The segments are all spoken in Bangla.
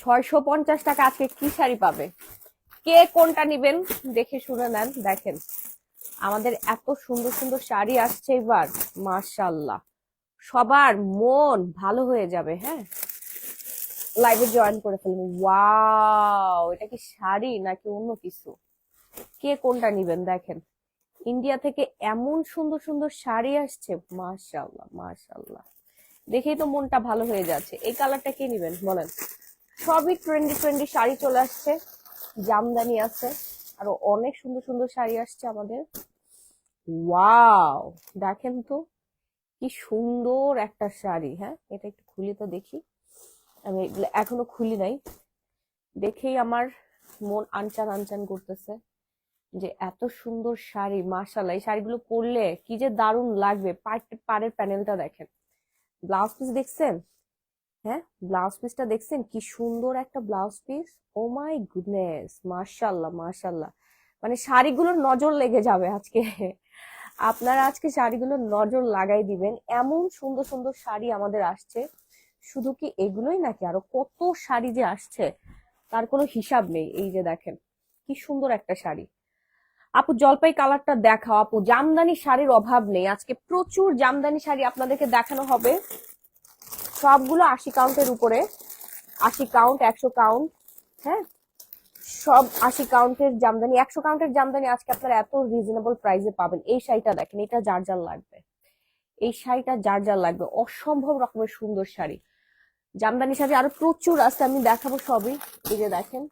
650 টাকা আজকে কি শাড়ি পাবে? কে কোনটা নিবেন দেখে শুনে নেন। দেখেন আমাদের এত সুন্দর সুন্দর শাড়ি আসছে এবার, মাশাআল্লাহ। সবার মন ভালো হয়ে যাবে। হ্যাঁ, লাইভে জয়েন করে ফেলবেন। ওয়াও, এটা কি শাড়ি নাকি অন্য কিছু? কে কোনটা নিবেন দেখেন। ইন্ডিয়া থেকে এমন সুন্দর সুন্দর শাড়ি আসছে, মাশাআল্লাহ মাশাআল্লাহ। দেখেই তো মনটা ভালো হয়ে যাচ্ছে। এই কালারটা কে নিবেন বলেন? সবই ট্রেন্ডি ট্রেন্ডি শাড়ি চলে আসছে, জামদানি আছে, আরো অনেক সুন্দর সুন্দর শাড়ি আসছে আমাদের। ওয়াও, দেখেন তো কি সুন্দর একটা শাড়ি। হ্যাঁ, এটা একটু খুলি তো দেখি। আমি এখনো খুলি নাই, দেখেই আমার মন আনচান আনচান করতেছে যে এত সুন্দর শাড়ি। মাশাআল্লাহ, এই শাড়িগুলো পরলে কি যে দারুণ লাগবে। পাড়ের প্যানেলটা দেখেন, ব্লাউজ পিস দেখছেন? হ্যাঁ, ব্লাউজ পিসটা দেখছেন কি সুন্দর একটা blouse piece. Oh my goodness, মাশাআল্লাহ মাশাআল্লাহ। মানে শাড়িগুলোর নজর লেগে যাবে আজকে। আপনারা আজকে শাড়িগুলোর নজর লাগাই দিবেন, এমন সুন্দর সুন্দর শাড়ি আমাদের আসছে। শুধু কি এগুলোই নাকি আরো কত শাড়ি যে আসছে তার কোনো হিসাব নেই। এই যে দেখেন কি সুন্দর একটা শাড়ি। আপু জলপাই কালারটা দেখাও। আপু জামদানি শাড়ির অভাব নেই, আজকে প্রচুর জামদানি শাড়ি আপনাদেরকে দেখানো হবে। সবগুলো 80 কাউন্টের উপরে, 80 কাউন্ট, 100 কাউন্ট। হ্যাঁ, সব 80 কাউন্টের জামদানি, 100 কাউন্টের জামদানি আজকে আপনারা এত রিজনেবল প্রাইসে পাবেন। এই শাড়িটা দেখেন, এটা যার যার লাগবে, এই শাড়িটা যার যার লাগবে। অসম্ভব রকমের সুন্দর শাড়ি, জামদানি শাড়ি আরো প্রচুর আছে, আমি দেখাবো সবই। এই যে দেখেন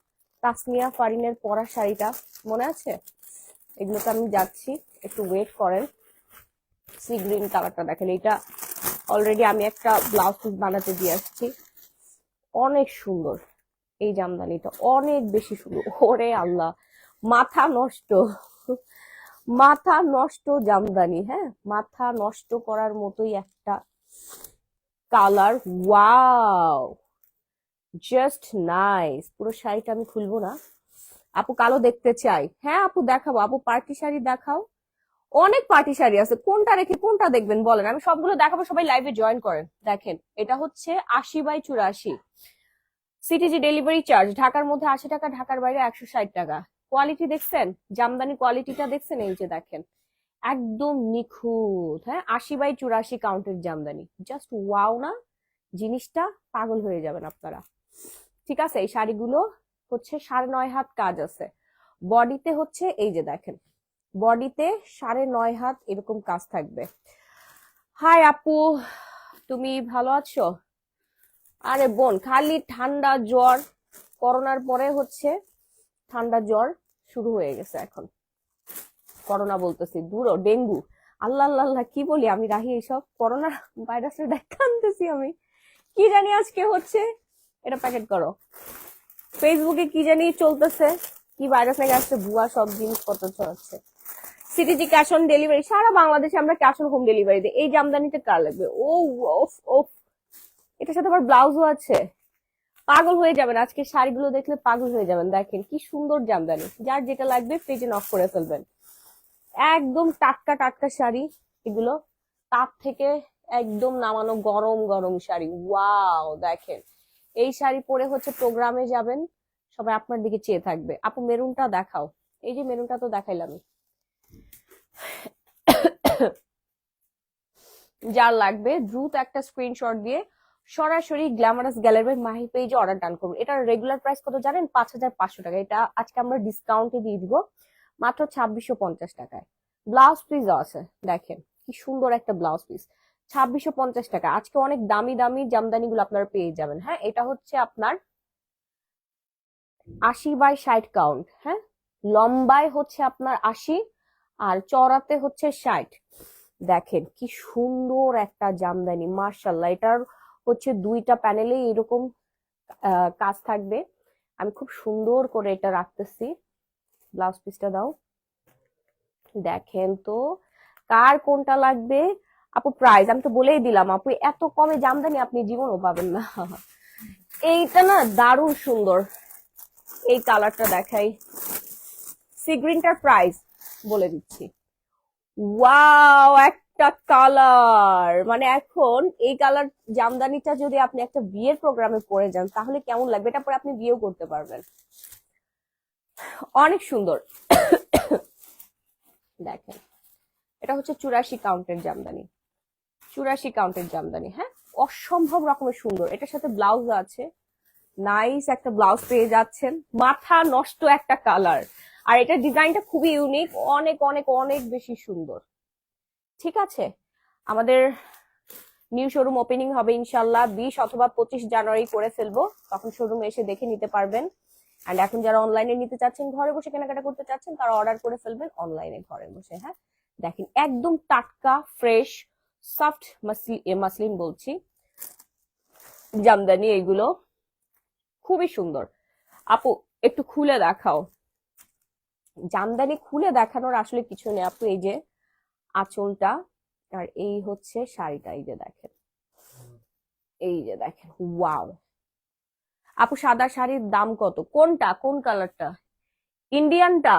তাসমিয়া ফারিনের পরা শাড়িটা মনে আছে? এগুলোতে আমি যাচ্ছি, একটু ওয়েট করেন। সি গ্রিন কালারটা দেখেন, এটা অলরেডি আমি একটা ব্লাউজ পিস বানাতে দিয়ে আসছি। অনেক সুন্দর এই জামদানিটা, অনেক বেশি সুন্দর। ওরে আল্লাহ, মাথা নষ্ট, মাথা নষ্ট জামদানি। হ্যাঁ, মাথা নষ্ট করার মতোই একটা কালার। Wow, just nice. পুরো শাড়িটা আমি খুলবো না, আপু কালো দেখতে চাই। হ্যাঁ আপু দেখাবো, আপু পার্টি শাড়ি দেখাও। অনেক পার্টি শাড়ি আছে, কোনটা রেখে কোনটা দেখবেন বলেন? আমি সবগুলো দেখাবো, সবাই লাইভে জয়েন করেন। দেখেন এটা হচ্ছে 80/84, সিটিজি ডেলিভারি চার্জ ঢাকার মধ্যে 80 টাকা, ঢাকার বাইরে 160 টাকা। কোয়ালিটি দেখছেন, জামদানি কোয়ালিটিটা দেখছেন? এই যে দেখেন একদম নিখুঁত। হ্যাঁ, 80/84 কাউন্টের জামদানি, জাস্ট ওয়াও না জিনিসটা? পাগল হয়ে যাবেন আপনারা। ঠিক আছে, এই শাড়িগুলো হচ্ছে 9.5 হাত কাজ আছে বডিতে। হচ্ছে এই যে দেখেন, বডিতে 9.5 হাত এরকম কাজ থাকবে। হাই আপু, তুমি ভালো আছো? আরে বোন, খালি ঠান্ডা জ্বর, করোনার পরে হচ্ছে ঠান্ডা জ্বর শুরু হয়ে গেছে এখন। করোনা বলতেছি দূর, ডেঙ্গু। আল্লাহ আল্লাহ আল্লাহ, কি বলি আমি রাহি, এইসব করোনা ভাইরাসের দেখা আনতেছি আমি। কি জানি আজকে হচ্ছে, এটা প্যাকেট করো। ফেসবুকে কি জানি চলতেছে, কি ভাইরাস নাকি আসছে, ভুয়া সব জিনিসপত্র ছড়াচ্ছে। সিটিজি ক্যাশ অন ডেলিভারি, সারা বাংলাদেশে আমরা ক্যাশ অন হোম ডেলিভারি দিই। এই জামদানিটা কার লাগবে? ও ওফ ওফ, এটার সাথে আবার ব্লাউজও আছে। পাগল হয়ে যাবেন আজকে, শাড়িগুলো দেখলে পাগল হয়ে যাবেন। দেখেন কি সুন্দর জামদানি, যার যেটা লাগবে পেজে নক করে ফেলবেন। একদম টাটকা টাটকা শাড়ি এগুলো, তাপ থেকে একদম নামানো গরম গরম শাড়ি। ওয়াও, দেখেন এই শাড়ি পরে হচ্ছে প্রোগ্রামে যাবেন, সবাই আপনার দিকে চেয়ে থাকবে। আপু মেরুনটা দেখাও। এই যে মেরুনটা তো দেখাইলাম। যার লাগবে দ্রুত একটা স্ক্রিনশট দিয়ে সরাসরি গ্ল্যামারাস গ্যালারি মাহি পেজে অর্ডার ডান করুন। এটার রেগুলার প্রাইস কত জানেন? 5,500 টাকা। এটা আজকে আমরা ডিসকাউন্টে দিয়ে দিব মাত্র 2,650 টাকায়। ব্লাউজ পিস আছে, দেখেন কি সুন্দর একটা ব্লাউজ পিস, 2,650 টাকা। আজকে অনেক দামি দামি জামদানি গুলো আপনারা পেয়ে যাবেন। হ্যাঁ, এটা হচ্ছে আপনার 80/60 কাউন্ট। হ্যাঁ, লম্বায় হচ্ছে আপনার 80 আর চওড়াতে হচ্ছে 60। দেখেন কি সুন্দর একটা জামদানি, মার্শাল্লাহ। এটার হচ্ছে দুইটা প্যানেলে এরকম কাজ থাকবে। আমি খুব সুন্দর করে এটা রাখতেছি। ব্লাউজ পিসটা দাও। দেখেন তো কার কোনটা লাগবে। আপু প্রাইস আমি তো বলেই দিলাম, আপু এত কমে জামদানি আপনি জীবনও পাবেন না। এইটা না দারুণ সুন্দর, এই কালারটা দেখাই। সি গ্রিনটার প্রাইস বলে দিচ্ছি। ওয়াও, একটা কালার, মানে এখন এই কালার জামদানিটা যদি আপনি একটা বিয়ের প্রোগ্রামে পরে যান তাহলে কেমন লাগবে, এটা পরে আপনি বিয়েও করতে পারবেন। অনেক সুন্দর। দেখেন, এটা হচ্ছে 84 কাউন্টের জামদানি, 84 কাউন্টের জামদানি। হ্যাঁ, অসম্ভব রকমের সুন্দর। এটার সাথে ব্লাউজ আছে, নাইস একটা ব্লাউজ পেয়ে যাচ্ছেন। মাথা নষ্ট একটা কালার, আর এটার ডিজাইনটা খুবই ইউনিক, অনেক অনেক অনেক বেশি সুন্দর। ঠিক আছে, আমাদের নিউ শোরুম ওপেনিং হবে ইনশাল্লাহ 20 অথবা 25 জানুয়ারি করে ফেলবো, তখন শোরুমে এসে দেখে নিতে পারবেন। এন্ড এখন যারা অনলাইনে নিতে চাচ্ছেন, ঘরে বসে কেনাকাটা করতে চাচ্ছেন, তারা অর্ডার করে ফেলবেন অনলাইনে ঘরে বসে। হ্যাঁ, দেখেন একদম টাটকা ফ্রেশ সফট মাসলিন বলছি জামদানি, এগুলো খুবই সুন্দর। আপু একটু খুলে দেখাও। জামদানি খুলে দেখানোর আসলে কিছু নেই আপু, এই যে আঁচলটা আর এই হচ্ছে শাড়িটা, এই যে দেখেন, এই যে দেখেন, ওয়াও। আপু সাদা শাড়ির দাম কত? কোনটা, কোন কালারটা? ইন্ডিয়ানটা?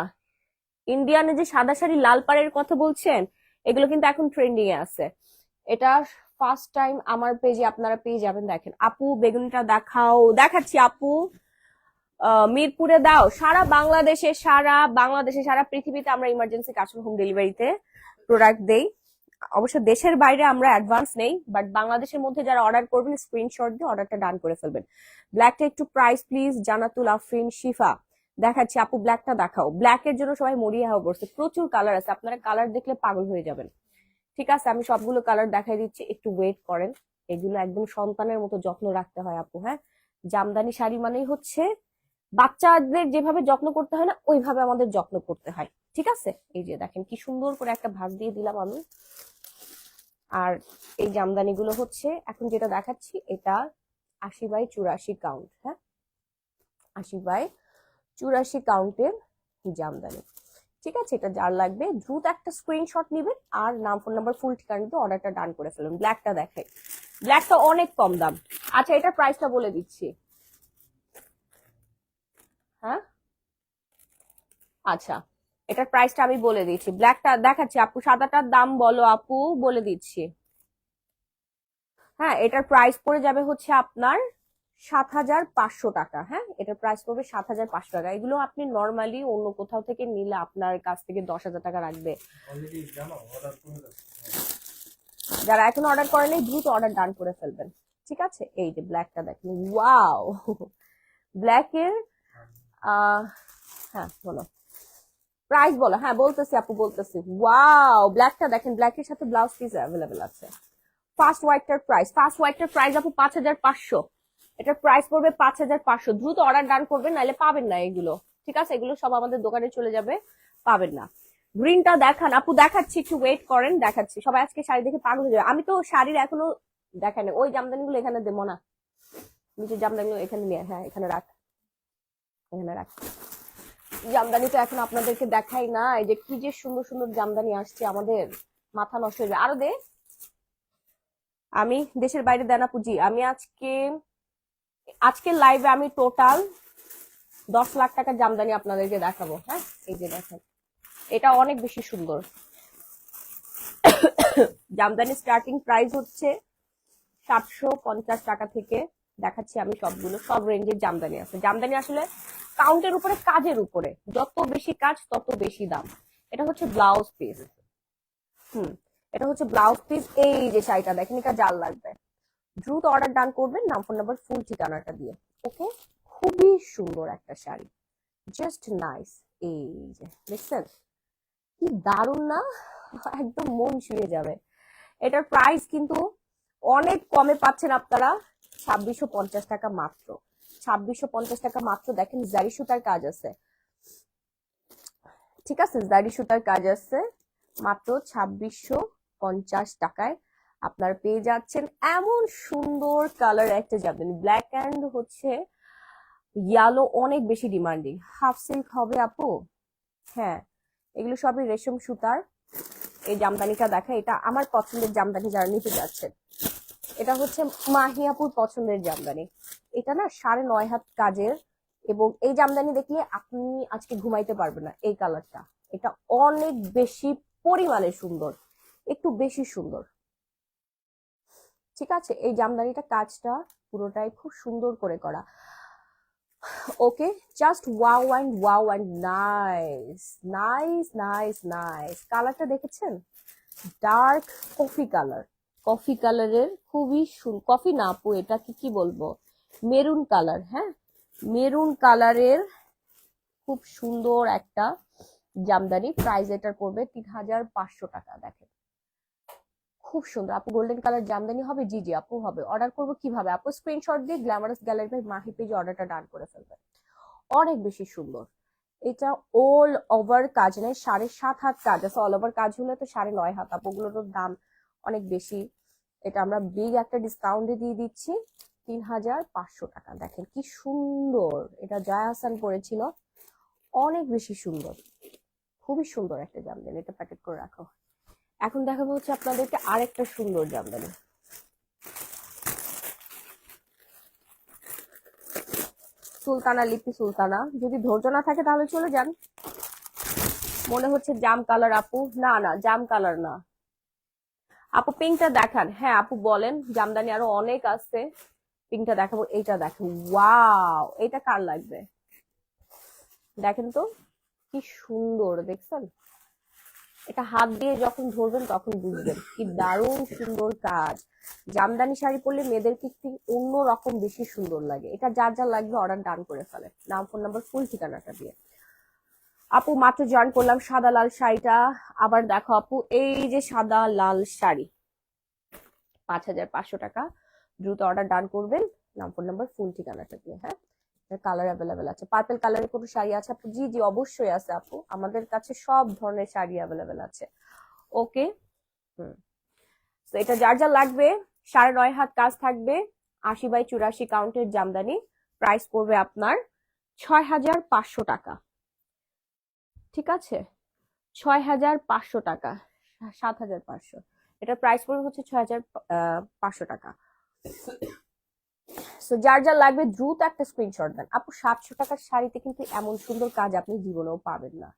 ইন্ডিয়ানে যে সাদা শাড়ি লাল পাড়ের কথা বলছেন, এগুলো কিন্তু এখন ট্রেন্ডিং এ আছে। এটা ফার্স্ট টাইম আমার পেজে আপনারা পেয়ে যাবেন। দেখেন আপু, বেগুনিটা দেখাও। দেখাচ্ছি আপু, মিরপুরে দাও। সারা বাংলাদেশে সারা পৃথিবীতে আমরা ইমার্জেন্সি ক্যাশ অন হোম ডেলিভারিতে প্রোডাক্ট দেই। অবশ্য দেশের বাইরে আমরা অ্যাডভান্স নেই, বাট বাংলাদেশের মধ্যে যারা অর্ডার করবেন স্ক্রিনশট দিয়ে অর্ডারটা ডান করে ফেলবেন। ব্ল্যাকটা একটু প্রাইস প্লিজ, জানাতুল আফরিন শিফা। দেখাচ্ছি আপু, ব্ল্যাকটা দেখাও। ব্ল্যাকের জন্য সবাই মরিয়া হয়ে পড়ছে, প্রচুর কালার আছে, আপনারা কালার দেখলে পাগল হয়ে যাবেন। ঠিক আছে, আমি সবগুলো কালার দেখাই দিচ্ছি, একটু ওয়েট করেন। এগুলো একদম সন্তানের মতো যত্ন রাখতে হয় আপু। হ্যাঁ, জামদানি শাড়ি মানেই হচ্ছে বাচ্চাদের যেভাবে যত্ন করতে হয় না, ওইভাবে আমাদের যত্ন করতে হয়। ঠিক আছে, এই যে দেখেন কি সুন্দর করে একটা ভাঁজ দিয়ে দিলাম আমি। আর এই জামদানি গুলো হচ্ছে এখন যেটা দেখাচ্ছি, এটা 80/84 কাউন্ট। হ্যাঁ, 80/84 কাউন্টের জামদানি। ঠিক আছে, এটা যার লাগবে দ্রুত একটা স্ক্রিনশট নিবেন আর নাম, ফোন নাম্বার, ফুল ঠিকানা দিয়ে অর্ডারটা ডান করে ফেলুন। ব্ল্যাকটা দেখাই, ব্ল্যাকটা অনেক কম দাম। আচ্ছা, এটার প্রাইসটা বলে দিচ্ছি। হ্যাঁ, আচ্ছা, এটার প্রাইসটা আমি বলে দিচ্ছি। ব্ল্যাকটা দেখাচ্ছি আপু, সাদাটার দাম বলো আপু, বলে দিচ্ছি। হ্যাঁ, এটার প্রাইস পড়ে যাবে হচ্ছে আপনার 7,500 টাকা। হ্যাঁ, এটার প্রাইস পড়বে 7,500 টাকা। এগুলো আপনি নর্মালি অন্য কোথাও থেকে নিলে আপনার কাছ থেকে 10,000 টাকা রাখবে। যারা এখন অর্ডার করেনি দ্রুত অর্ডার ডান করে ফেলবেন। ঠিক আছে, এই যে ব্ল্যাকটা দেখেন, ওয়াও। ব্ল্যাকের হ্যাঁ বলো, প্রাইস বলো। হ্যাঁ বলতেছি আপু, বলতেছি। ওয়াও, ব্ল্যাকটা দেখেন, ব্ল্যাকের সাথে ব্লাউজ পিস অ্যাভেলেবেল আছে। ফার্স্ট হোয়াইটটার প্রাইস আপু 5,500। এটার প্রাইস পড়বে 5,500। দ্রুত অর্ডার ডান করবেন, নাহলে পাবেন না এগুলো। ঠিক আছে, এগুলো সব আমাদের দোকানে চলে যাবে, পাবেন না। গ্রিনটা দেখান আপু, দেখাচ্ছি, একটু ওয়েট করেন, দেখাচ্ছি। সবাই আজকে শাড়ি দেখে পাগল হয়ে যাবে। আমি তো শাড়ির এখনো দেখাই না। ওই জামদানিগুলো এখানে দেবো না, নিচে জামদানিগুলো এখানে নিয়ে, হ্যাঁ এখানে রাখ, এখানে রাখ। জামদানি তো এখন আপনাদেরকে দেখাই না, এই যে কি যে সুন্দর সুন্দর জামদানি আসছে, আমাদের মাথা নষ্ট হয়ে যাবে। আরো দে, আমি দেশের বাইরে দেনা পুঁজি। আমি আজকে লাইভে আমি টোটাল 10 লাখ টাকার জামদানি আপনাদেরকে দেখাবো। হ্যাঁ, এই যে দেখেন, এটা অনেক বেশি সুন্দর। জামদানি স্টার্টিং প্রাইস হচ্ছে 750 টাকা থেকে। দেখাচ্ছি আমি সবগুলো, সব রেঞ্জের জামদানি আছে। জামদানি আসলে কাউন্টের উপরে, কাজের উপরে, যত বেশি কাজ তত বেশি দাম। এটা হচ্ছে ব্লাউজ পিস। এটা হচ্ছে ব্লাউজ পিস। এই যে শাড়িটা দেখেন, এটা জাল লাগবে, দ্রুত অর্ডার ডান করবেন নাম, ফোন নাম্বার, ফুল ঠিকানাটা দিয়ে। ওকে, খুবই সুন্দর একটা শাড়ি, জাস্ট নাইস। এই যে দেখছেন কি দারুণ না, একদম মন ছুঁয়ে যাবে। এটার প্রাইস কিন্তু অনেক কমে পাচ্ছেন আপনারা, 2,650 টাকা মাত্র। 2,650 টাকা মাত্র। দেখেন জারি সুতার কাজ আছে। ঠিক আছে, জারি সুতার কাজ আছে, মাত্র 2,650 টাকায় আপনারা পেয়ে যাচ্ছেন এমন সুন্দর কালার একটা জামদানি। ব্ল্যাক অ্যান্ড হচ্ছে ইয়ালো অনেক বেশি ডিমান্ডিং। হাফ সিল্ক হবে আপু। হ্যাঁ, এগুলো সবই রেশম সুতার। এই জামদানিটা দেখা, এটা আমার পছন্দের জামদানি, যারা নিতে যাচ্ছেন। এটা হচ্ছে মাহিয়াপুর পছন্দের জামদানি। এটা না 9.5 হাত কাজের, এবং এই জামদানি দেখলে আপনি আজকে ঘুমাইতে পারবেন না। এই কালারটা, এটা অনেক বেশি পরিমাণে সুন্দর। একটু বেশি সুন্দর। ঠিক আছে, এই জামদানিটা কাজটা পুরোটাই খুব সুন্দর করে করা। Okay, just wow and nice nice nice nice. কালারটা দেখেছেন, ডার্ক কফি কালার, কফি কালারের খুবই কফি না আপু, এটা কি বলবো, মেরুন কালার। হ্যাঁ, মেরুন কালারের খুব সুন্দর একটা জামদানি। প্রাইস এটার পড়বে 3500 টাকা। দেখেন খুব সুন্দর আপু, গোল্ডেন কালার জামদানি হবে। জি জি আপু হবে। অর্ডার করবো কিভাবে আপু? স্ক্রিনশট দিয়ে গ্ল্যামারাস গ্যালারি বাই মাহি পেজে অর্ডারটা ডান করে ফেলবেন। অনেক বেশি সুন্দর। এটা অল ওভার কাজ নেই, 7.5 হাত কাজ আছে। অল ওভার কাজ হলে তো 9.5 হাত আপু, ওগুলোর দাম অনেক বেশি। এটা আমরা বিগ একটা ডিসকাউন্টে দিয়ে দিচ্ছি 3500 টাকা। দেখেন কি সুন্দর, এটা জয়া হাসান পরেছিল, অনেক বেশি সুন্দর, খুবই সুন্দর একটা জামদানি। এটা প্যাকেট করে রাখো। এখন দেখাবো হচ্ছে আপনাদেরকে আরেকটা সুন্দর জামদানি। সুলতানা, লিপি সুলতানা। যদি ধৈর্য না থাকে তাহলে চলে যান। মনে হচ্ছে জাম কালার আপু, না না জাম কালার না আপু, পিঙ্কটা দেখান। হ্যাঁ আপু বলেন, জামদানি আরো অনেক আছে, পিঙ্কটা দেখাবো। এইটা দেখেন, ওয়াও, এটা কার লাগবে? দেখেন তো কি সুন্দর, দেখছেন? এটা হাত দিয়ে যখন ধরবেন তখন বুঝবেন কি দারুণ সুন্দর কাজ। জামদানি শাড়ি পরলে মেয়েদেরকে একটু অন্যরকম বেশি সুন্দর লাগে। এটা যার যার লাগবে অর্ডার ডান করে ফেলে, নাম, ফোন নাম্বার, ফুল ঠিকানাটা দিয়ে। আপু মাত্র জয়েন করলাম, সাদা লাল শাড়িটা আবার দেখো আপু। এই যে সাদা লাল শাড়ি, 5500 টাকা। দ্রুত অর্ডার ডান করবেন, নাম, ফোন নাম্বার, ফুল ঠিকানাটা দিয়ে। হ্যাঁ, কালার অ্যাভেলেবেল আছে। পার্পল কালারের কোনো শাড়ি আছে আপু? জি জি অবশ্যই আছে আপু, আমাদের কাছে সব ধরনের শাড়ি অ্যাভেলেবেল আছে। ওকে, তো এটা যার যা লাগবে, 9.5 হাত কাজ থাকবে, 80x84 কাউন্টের জামদানি। প্রাইস পড়বে আপনার 6500 টাকা। ঠিক আছে, 6500 টাকা, 7500। এটা প্রাইস পড়বে হচ্ছে 6500 টাকা। সো যার যা লাগবে দ্রুত একটা স্ক্রিনশট দেন আপু। 700 টাকার শাড়িতে কিন্তু এমন সুন্দর কাজ আপনি জীবনেও পাবেন না।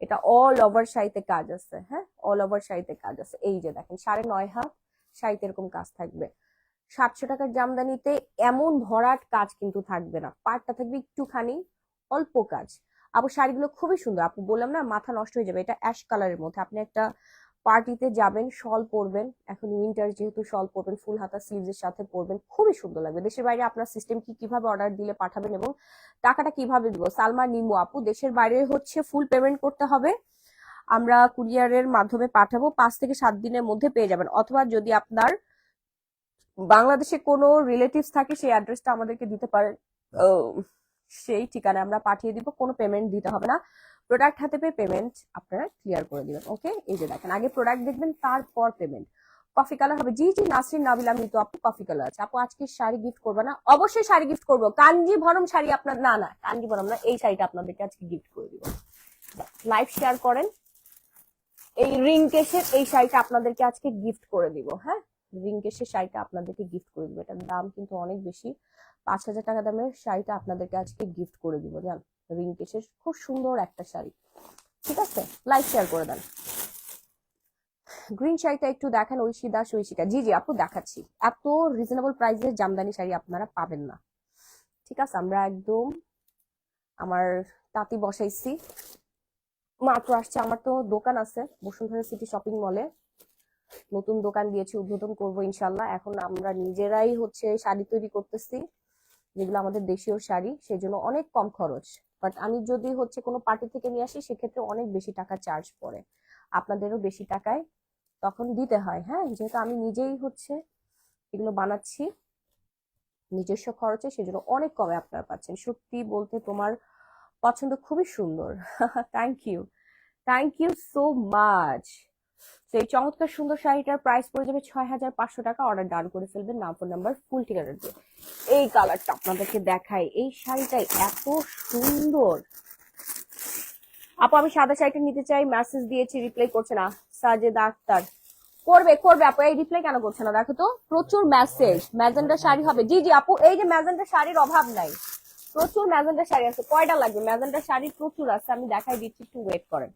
এটা অল ওভার শাড়িতে কাজ আছে। হ্যাঁ, অল ওভার শাড়িতে কাজ আছে। এই যে দেখেন 9.5 হাত শাড়িতে এরকম কাজ থাকবে। 700 টাকার জামদানিতে এমন ভরাট কাজ কিন্তু থাকবে না, পাটটা থাকবে একটুখানি অল্প কাজ। আপু শাড়িগুলো খুবই সুন্দর আপু, বললাম না মাথা নষ্ট হয়ে যাবে। এটা অ্যাশ কালারের মধ্যে, আপনি একটা পার্টিতে যাবেন, শল পরবেন, এখন উইন্টার যেহেতু শল পরবেন, ফুল হাতা স্লিভস এর সাথে পরবেন, খুবই সুন্দর লাগবে। দেশের বাইরে আপনার সিস্টেম কি, কিভাবে অর্ডার দিলে পাঠাবেন এবং টাকাটা কিভাবে দিব? সালমা নিমু আপু, দেশের বাইরে হচ্ছে ফুল পেমেন্ট করতে হবে, আমরা কুরিয়ারের মাধ্যমে পাঠাবো, 5 থেকে 7 দিনের মধ্যে পেয়ে যাবেন। অথবা যদি আপনার বাংলাদেশে কোনো রিলেটিভস থাকে সেই অ্যাড্রেসটা আমাদেরকে দিতে পারেন, সেই ঠিকানা আমরা পাঠিয়ে দিব, কোনো পেমেন্ট দিতে হবে না। প্রোডাক্ট হাতে পেয়ে পেমেন্ট আপনারা ক্লিয়ার করে দিবেন। ওকে, এই যে দেখেন আগে প্রোডাক্ট দেখবেন তারপর পেমেন্ট। কফি কালার হবে? জি জি নাসরিন নাবিলা মৃত আপু, কফি কালার আছে। আপু আজকে শাড়ি গিফট করবে না? অবশ্যই শাড়ি গিফট করবো। কাঞ্জিভরম শাড়ি আপনার, না না কাঞ্জিভরম না, এই শাড়িটা আপনাদেরকে আজকে গিফট করে দিব। লাইভ শেয়ার করেন, এই রিং কেসের এই শাড়িটা আপনাদেরকে আজকে গিফট করে দিব। হ্যাঁ, রিং কেসের শাড়িটা আপনাদেরকে গিফট করে দিব। এটার দাম কিন্তু অনেক বেশি, 5000 টাকা দামের শাড়িটা আপনাদেরকে আজকে গিফট করে দিব। জান, রিং কেসের খুব সুন্দর একটা শাড়ি। ঠিক আছে, লাইক শেয়ার করে দেন। গ্রিন শাড়িটা একটু দেখেন, ঐশী দাস, ঐশিকা। জি জি আপু দেখাচ্ছি। এত রিজনেবল প্রাইসের জামদানি শাড়ি আপনারা পাবেন না। ঠিক আছে, আমরা একদম আমার তাঁতি বসাইছি, মাত্র আসছে। আমার তো দোকান আছে বসুন্ধরা সিটি শপিং মলে, নতুন দোকান দিয়েছি, উদ্বোধন করব ইনশাল্লাহ। এখন আমরা নিজেরাই হচ্ছে শাড়ি তৈরি করতেছি, যেগুলো আমাদের দেশীয় শাড়ি, সেই জন্য অনেক কম খরচ। বাট আমি যদি হচ্ছে কোনো পার্টি থেকে নিয়ে আসি সেক্ষেত্রে অনেক বেশি টাকা চার্জ পড়ে, আপনাদেরও বেশি টাকায় তখন দিতে হয়। হ্যাঁ, যেহেতু আমি নিজেই হচ্ছে এগুলো বানাচ্ছি নিজস্ব খরচে, সেজন্য অনেক কমে আপনারা পাচ্ছেন। সত্যি বলতে তোমার পছন্দ খুবই সুন্দর। Thank you, thank you so much. এই চমৎকার সুন্দর শাড়িটার প্রাইস পড়ে যাবে 6500 টাকা। অর্ডার ডান করে ফেলবেন, নাম, ফোন নাম্বার, ফুল ঠিকানা দিয়ে। এই কালারটা আপনাদেরকে দেখাই, এই শাড়িটাই এত সুন্দর। আপু আমি সাদা শাড়িটা নিতে চাই, মেসেজ দিয়েছি রিপ্লাই করছে না। সাজেদা আক্তার, করবে করবে আপু, এই রিপ্লাই কেন করছে না দেখো তো, প্রচুর মেসেজ। ম্যাজেন্ডা শাড়ি হবে? জি জি আপু, এই যে ম্যাজেন্ডা শাড়ির অভাব নাই, প্রচুর ম্যাজেন্ডা শাড়ি আছে। কয়টা লাগবে? ম্যাজেন্ডা শাড়ি প্রচুর আছে, আমি দেখাই দিচ্ছি, একটু ওয়েট করেন।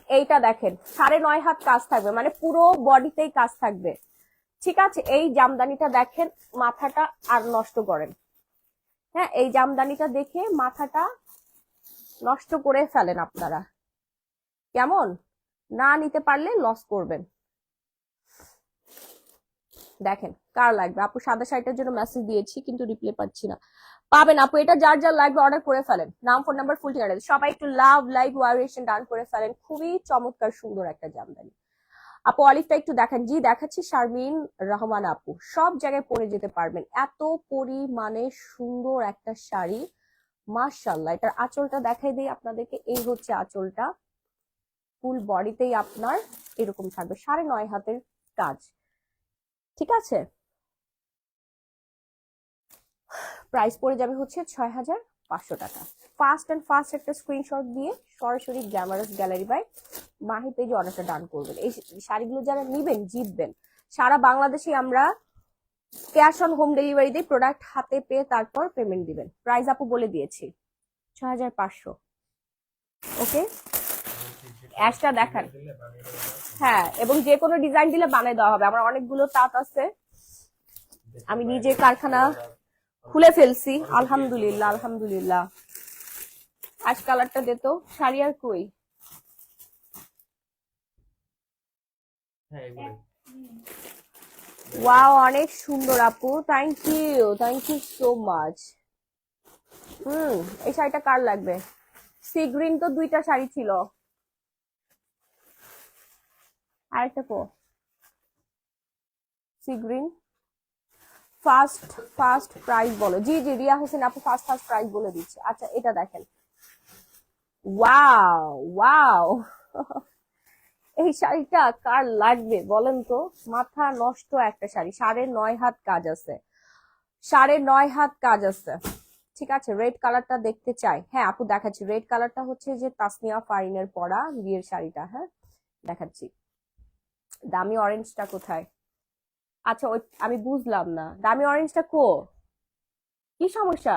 এইটা দেখেন 9.5 হাত কাজ থাকবে, মানে পুরো বডিতেই কাজ থাকবে। ঠিক আছে, এই জামদানিটা দেখেন, মাথাটা আর নষ্ট করেন। হ্যাঁ, এই জামদানিটা দেখে মাথাটা নষ্ট করে ফেলেন আপনারা, কেমন? না নিতে পারলে লস করবেন। দেখেন কার লাগবে? আপু সাদা শাড়িটার জন্য মেসেজ দিয়েছি কিন্তু রিপ্লাই পাচ্ছি না। পাবেন আপু, এটা যার যার লাগবে অর্ডার করে ফেলেন, নাম ফোন নাম্বার ফুল ঠিকানা। সবাই একটু লাভ লাইক ওয়ারিয়েশন ডান করে ফেলেন। খুবই চমৎকার সুন্দর একটা জামদানি। আপু অলিভটা একটু দেখেন। জি দেখাচ্ছি, শারমিন রহমান আপু, সব জায়গায় পরে যেতে পারবেন, এত পরিমাণে সুন্দর একটা শাড়ি। মাশাআল্লাহ, এটার আঁচলটা দেখাই দিই আপনাদেরকে। এই হচ্ছে আঁচলটা, ফুল বডিতেই আপনার এরকম থাকবে, 9.5 হাতের কাজ। ঠিক আছে, প্রাইস পড়ে যাবে হচ্ছে 6,500 টাকা। ফাস্ট অ্যান্ড ফাস্ট একটা স্ক্রিনশট দিয়ে সরাসরি গ্ল্যামারাস গ্যালারি বাই মাহি পেজে অর্ডারটা ডান করবেন। এই শাড়িগুলো যারা নিবেন জিতবেন। সারা বাংলাদেশে আমরা ক্যাশ অন হোম ডেলিভারি দিয়ে প্রোডাক্ট হাতে পেয়ে তারপর পেমেন্ট দিবেন। প্রাইস আপু বলে দিয়েছি 6,500। ওকে, অ্যাশটা দেখান। হ্যাঁ, এবং যে কোনো ডিজাইন দিলে বানিয়ে দেওয়া হবে। আমার অনেকগুলো তাঁত আছে, আমি নিজে কারখানা খুলে ফেলছি। আলহামদুলিল্লাহ আলহামদুলিল্লাহ। অ্যাশ কালারটা দে তো, শাড়ি আর কই? ওয়াও, অনেক সুন্দর আপু, থ্যাংক ইউ সো মাচ। এই শাড়িটা কার লাগবে? সি গ্রিন তো 2টা শাড়ি ছিল, আরেকটা কো? Sea green. First first price বলো। জি জি, রিয়া হোসেন আপু ফার্স্ট ফার্স্ট প্রাইস বলে দিচ্ছে। আচ্ছা এটা দেখেন, ওয়াও ওয়াও। এই শাড়িটা কার লাগবে বলেন তো? মাথা নষ্ট একটা শাড়ি, 9.5 হাত কাজ আছে, 9.5 হাত কাজ আছে। ঠিক আছে, রেড কালারটা দেখতে চাই। হ্যাঁ আপু দেখাচ্ছি, রেড কালারটা হচ্ছে যে তাসনিয়া ফারিনের পরা বিয়ের শাড়িটা। হ্যাঁ দেখাচ্ছি। দামি অরেঞ্জটা কোথায়? আচ্ছা ওই আমি বুঝলাম না, দামি অরেঞ্জটা কো? কি সমস্যা?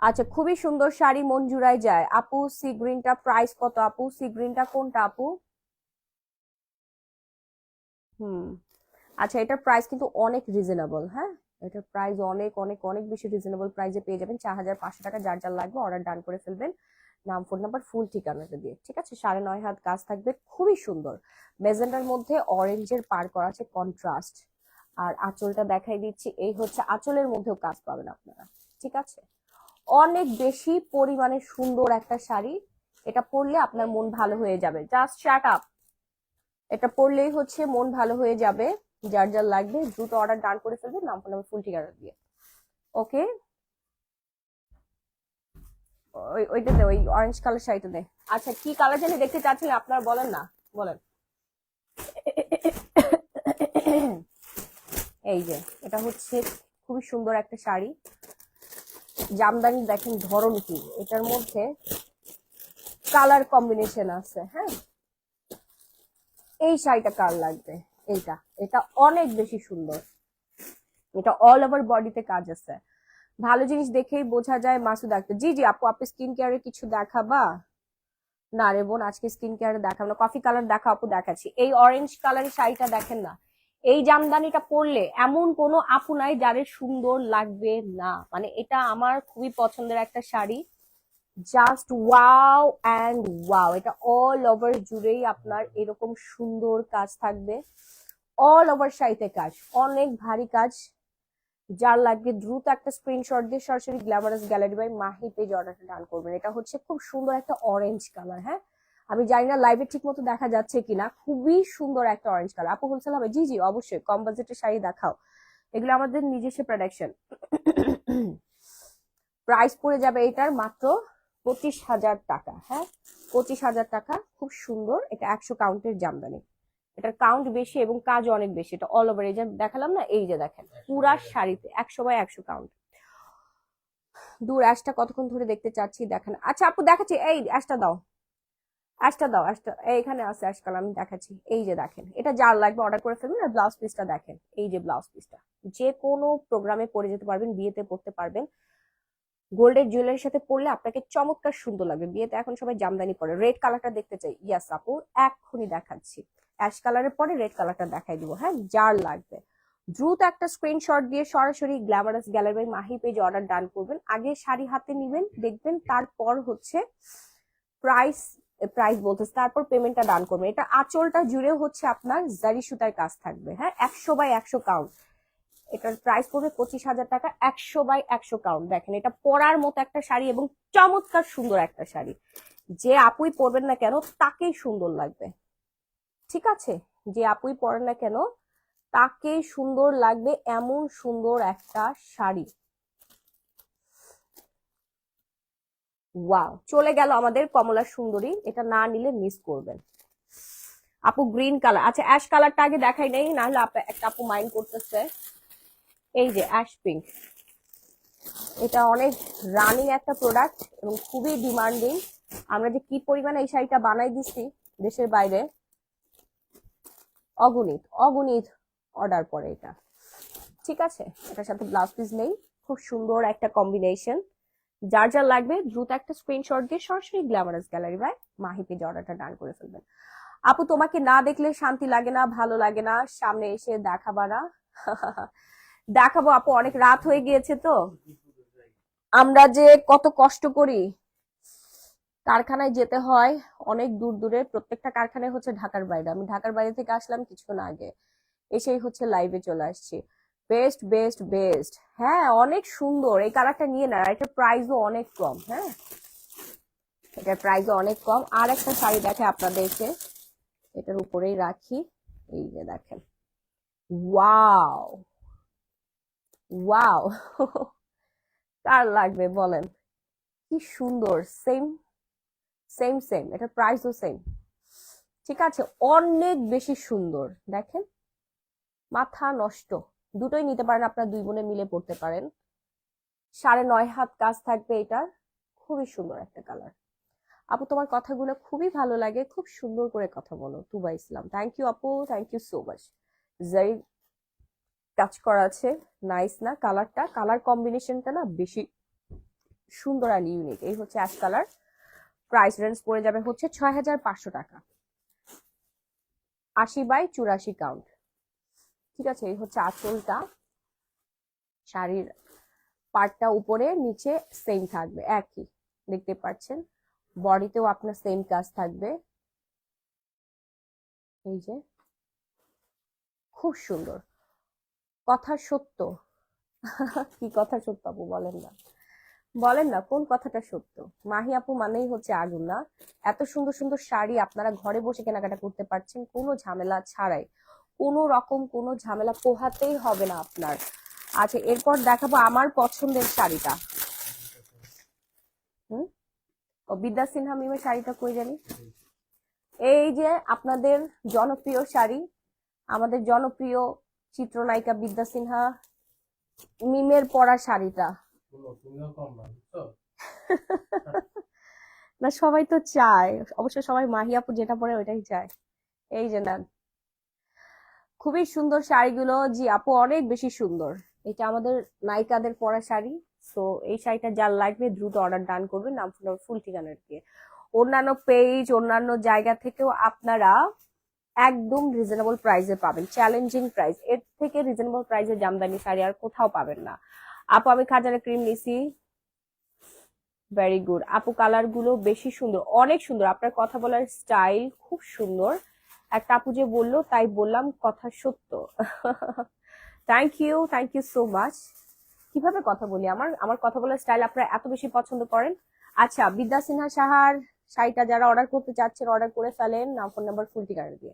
আচ্ছা, খুবই সুন্দর শাড়ি, মন জুড়াই যায়। আপু সি গ্রিনটা প্রাইস কত আপু? সি গ্রিনটা কোনটা আপু? হুম, আচ্ছা এটার প্রাইস কিন্তু অনেক রিজনেবল। হ্যাঁ, এটার প্রাইস অনেক অনেক অনেক বেশি রিজনেবল প্রাইসে পেয়ে যাবেন। 4,500 টাকা। যার যার লাগবে অর্ডার ডান করে ফেলবেন, নাম ফোন নাম্বার ফুল ঠিকানাটা দিয়ে। ঠিক আছে, 9.5 হাত কাজ থাকবে, খুবই সুন্দর। মেজেন্টার মধ্যে অরেঞ্জের পার করা আছে কন্ট্রাস্ট। আর আঁচলটা দেখাই দিচ্ছি, এই হচ্ছে আঁচলের মধ্যেও কাজ পাবেন আপনারা। ঠিক আছে, অনেক বেশি পরিমাণে সুন্দর একটা শাড়ি। এটা পরলে আপনার মন ভালো হয়ে যাবে। জাস্ট শাট আপ, এটা পরলেই হচ্ছে মন ভালো হয়ে যাবে। যার যার লাগবে দ্রুত অর্ডার ডান করে ফেলবে, নাম ফোন নাম্বার ফুল ঠিকানা দিয়ে। ওকে, ওইটা দে, ওই অরেঞ্জ কালার শাড়িটা দে। আচ্ছা কি কালার জানি দেখতে চাচ্ছিলেন আপনারা, বলেন না, বলেন। এই যে এটা হচ্ছে খুবই সুন্দর একটা শাড়ি। জামদানি দেখেন ধরন কি, এটার মধ্যে কালার কম্বিনেশন আছে। হ্যাঁ, এই শাড়িটা কার লাগবে? এইটা, এটা অনেক বেশি সুন্দর। এটা অল ওভার বডিতে কাজ আছে। ভালো জিনিস দেখেই বোঝা যায় মাসুদ আক্তার। জি জি আপু, আপনি স্কিন কেয়ারের কিছু দেখাবা? না রে বোন, আজকে স্কিন কেয়ারে দেখাবো না। কফি কালার দেখা আপু, দেখাচ্ছি। এই অরেঞ্জ কালারের শাড়িটা দেখেন না, এই জামদানিটা পরলে এমন কোনো আপু নাই যাদের সুন্দর লাগবে না। মানে এটা আমার খুবই পছন্দের একটা sari. Just wow and wow. এটা অল ওভার জুড়েই আপনার এরকম সুন্দর কাজ থাকবে, অল ওভার শাড়িতে কাজ, অনেক ভারী কাজ। যার লাগবে দ্রুত একটা স্ক্রিনশট দিয়ে সরাসরি glamorous gallery by Mahi page অর্ডারটা ডান করবেন। এটা হচ্ছে খুব সুন্দর একটা অরেঞ্জ কালার। হ্যাঁ, আমি জানি না লাইভে ঠিক মতো দেখা যাচ্ছে কিনা, খুবই সুন্দর একটা অরেঞ্জ কালার। আপু হোলসেল হবে? জি জি অবশ্যই, কম বাজেটের শাড়ি দেখাও, এগুলো আমাদের নিজস্ব প্রোডাকশন। প্রাইস পড়ে যাবে এটার মাত্র 25,000 টাকা। হ্যাঁ, 25,000 টাকা। খুব সুন্দর, এটা 100 কাউন্টের জামদানি। এটার কাউন্ট বেশি এবং কাজ অনেক বেশি। এটা অল ওভার, এই যে দেখালাম না, এই যে দেখেন পুরা শাড়িতে 100/100 কাউন্ট। দূর অ্যাশটা কতক্ষণ ধরে দেখতে চাচ্ছি, দেখেন। আচ্ছা আপু দেখাচ্ছি, এই অ্যাশটা দাও, অ্যাশটা দাও, অ্যাশটা এইখানে আছে অ্যাশ কালার, আমি দেখাচ্ছি। এই যে দেখেন, এটা যার লাগবে অর্ডার করে ফেলবেন। আর ব্লাউজ পিসটা দেখেন, এই যে ব্লাউজ পিসটা যে কোনো প্রোগ্রামে পরে যেতে পারবেন, বিয়েতে পরতে পারবেন। গোল্ডের জুয়েলারির সাথে পরলে আপনাকে চমৎকার সুন্দর লাগবে। বিয়েতে এখন সবাই জামদানি পরে। রেড কালারটা দেখতে চাই? ইয়াস আপু, এক্ষুনি দেখাচ্ছি। অ্যাশ কালারের পরে রেড কালারটা দেখাই দিব। হ্যাঁ, যার লাগবে দ্রুত একটা স্ক্রিনশট দিয়ে সরাসরি গ্ল্যামারাস গ্যালারি বাই মাহি পেজে অর্ডার ডান করবেন। আগে শাড়ি হাতে নিবেন, দেখবেন, তারপর হচ্ছে প্রাইস প্রাইস বলতেছে, তারপর পেমেন্টটা ডান করবেন। এটা আঁচলটা জুড়েও হচ্ছে আপনার জারি সুতার কাজ থাকবে। হ্যাঁ, 100/100 কাউন্ট। এটার প্রাইস পড়বে 25,000 টাকা। 100/100 কাউন্ট। দেখেন, এটা পরার মতো একটা শাড়ি এবং চমৎকার সুন্দর একটা শাড়ি। যে আপুই পরবেন না কেন তাকেই সুন্দর লাগবে। ঠিক আছে, যে আপুই পরেন না কেন তাকে সুন্দর লাগবে এমন সুন্দর একটা শাড়ি। ওয়াও, চলে গেল আমাদের কমলা সুন্দরী। এটা না নিলে মিস করবেন। আপু গ্রিন কালার, আচ্ছা অ্যাশ কালারটা আগে দেখাই নাই, না হলে একটা আপু মাইন্ড করতেছে। এই যে অ্যাশ পিঙ্ক, এটা অনেক রানিং একটা প্রোডাক্ট এবং খুবই ডিমান্ডিং। আমরা যে কি পরিমাণে এই শাড়িটা বানাই দিচ্ছি দেশের বাইরে, অগণিত অগণিত অর্ডার পরে এটা। ঠিক আছে, এটার সাথে ব্লাউজ পিস নেই। খুব সুন্দর একটা কম্বিনেশন। যার যার লাগবে দ্রুত একটা স্ক্রিনশট দিয়ে সরাসরি গ্ল্যামারাস গ্যালারি বাই মাহি পেজে অর্ডারটা ডান করে ফেলবেন। আপু তোমাকে না দেখলে শান্তি লাগে না, ভালো লাগে না, সামনে এসে দেখাবা না? দেখাবো আপু, অনেক রাত হয়ে গিয়েছে তো। আমরা যে কত কষ্ট করি, কারখানায় যেতে হয় অনেক দূর দূরে। প্রত্যেকটা কারখানায় হচ্ছে ঢাকার বাইরে। আমি ঢাকার বাইরে থেকে আসলাম কিছুক্ষণ আগে, এসেই হচ্ছে লাইভে চলে আসছি। Best best best. হ্যাঁ, অনেক সুন্দর। এই কালারটা নিয়ে না, এটার প্রাইসও অনেক কম। হ্যাঁ, এটার প্রাইসও অনেক কম। আর একটা শাড়ি দেখে আপনাদেরকে, এটার উপরেই রাখি। এই যে দেখেন, ওয়াও ওয়াও। কার লাগবে বলেন? কি সুন্দর। সেম সেম সেম, এটার প্রাইসও সেম। ঠিক আছে, অনেক বেশি সুন্দর। দেখেন, মাথা নষ্ট। দুটোই নিতে পারেন, আপনার দুই বোনে মিলে পড়তে পারেন। 9.5 হাত কাজ থাকবে এটার। খুবই সুন্দর একটা কালার। আপু তোমার কথাগুলো খুবই ভালো লাগে, খুব সুন্দর করে কথা বলো। তুবা ইসলাম, থ্যাংক ইউ আপু, থ্যাংক ইউ সো মাচ। জারি কাজ করা আছে, নাইস না কালারটা? কালার কম্বিনেশনটা না বেশি সুন্দর আর ইউনিক। এই হচ্ছে অ্যাশ কালার। প্রাইস রেঞ্জ পড়ে যাবে হচ্ছে 6,500 টাকা। 80/84 কাউন্ট। ঠিক আছে, এই হচ্ছে আঁচলটা। শাড়ির পার্টটা উপরে নিচে সেম থাকবে, একই দেখতে পাচ্ছেন। বডিতেও আপনার সেম কাজ থাকবে। এই যে, খুব সুন্দর। কথা সত্য। কি কথা সত্য আপু বলেন না, বলেন না কোন কথাটা সত্য? মাহি আপু মানেই হচ্ছে আগুন না? এত সুন্দর সুন্দর শাড়ি আপনারা ঘরে বসে কেনাকাটা করতে পারছেন কোনো ঝামেলা ছাড়াই। কোনো রকম কোনো ঝামেলা পোহাতেই হবে না আপনার। আচ্ছা, এরপর দেখাবো আমার পছন্দের শাড়িটা। হুম, ও বিদ্যা সিনহা মিমের শাড়িটা কই জানি। এই যে আপনাদের জনপ্রিয় শাড়ি, আমাদের জনপ্রিয় চিত্রনায়িকা বিদ্যা সিনহা মিমের পরা শাড়িটা। না, সবাই তো চায়, অবশ্য সবাই মাহি আপু যেটা পরে ওইটাই চায়। এই যে না, খুবই সুন্দর শাড়িগুলো। জি আপু, অনেক বেশি সুন্দর। এটা আমাদের নায়িকাদের পরা শাড়ি। তো এই শাড়িটা যার লাগবে দ্রুত অর্ডার ডান করবেন, নাম ফুল ঠিকানা দিয়ে। অন্যান্য পেজ, অন্যান্য জায়গা থেকেও আপনারা একদম রিজনেবল প্রাইসে পাবেন। চ্যালেঞ্জিং প্রাইস, এর থেকে রিজনেবল প্রাইসে জামদানি শাড়ি আর কোথাও পাবেন না। আপু আমি খাজানা ক্রিম নিছি। ভেরি গুড আপু, কালার গুলো বেশি সুন্দর, অনেক সুন্দর। আপনার কথা বলার স্টাইল খুব সুন্দর। একটা আপু যে বললো তাই বললাম, কথা সত্য। Thank you so much. কিভাবে কথা বলি, আমার আমার কথা বলার স্টাইল আপনারা এত বেশি পছন্দ করেন। আচ্ছা, বিদ্যা সিনহা সাহার শাড়িটা যারা অর্ডার করতে চাচ্ছেন অর্ডার করে ফেলেন, নাম ফোন নাম্বার ফুল ঠিকানা দিয়ে।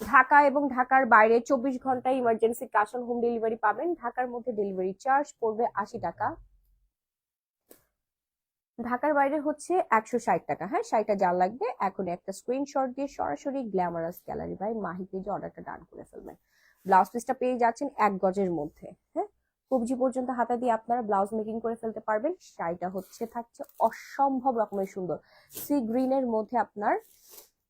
ঢাকা এবং ঢাকার বাইরে 24 ঘন্টায় emergency cash on home delivery পাবেন। ঢাকার মধ্যে ডেলিভারি চার্জ পড়বে 80 টাকা, ঢাকার বাইরে হচ্ছে 160 টাকা। হ্যাঁ, শাড়িটা যা লাগবে এখন একটা স্ক্রিনশট দিয়ে সরাসরি গ্ল্যামারাস গ্যালারি বাই মাহি পেজে অর্ডারটা ডান করে ফেলবেন। ব্লাউজ পিসটা পেয়ে যাচ্ছেন 1 গজের মধ্যে। হ্যাঁ, কবজি পর্যন্ত হাতা দিয়ে আপনারা ব্লাউজ মেকিং করে ফেলতে পারবেন। শাড়িটা হচ্ছে থাকছে অসম্ভব রকমের সুন্দর। সি গ্রিনের মধ্যে আপনার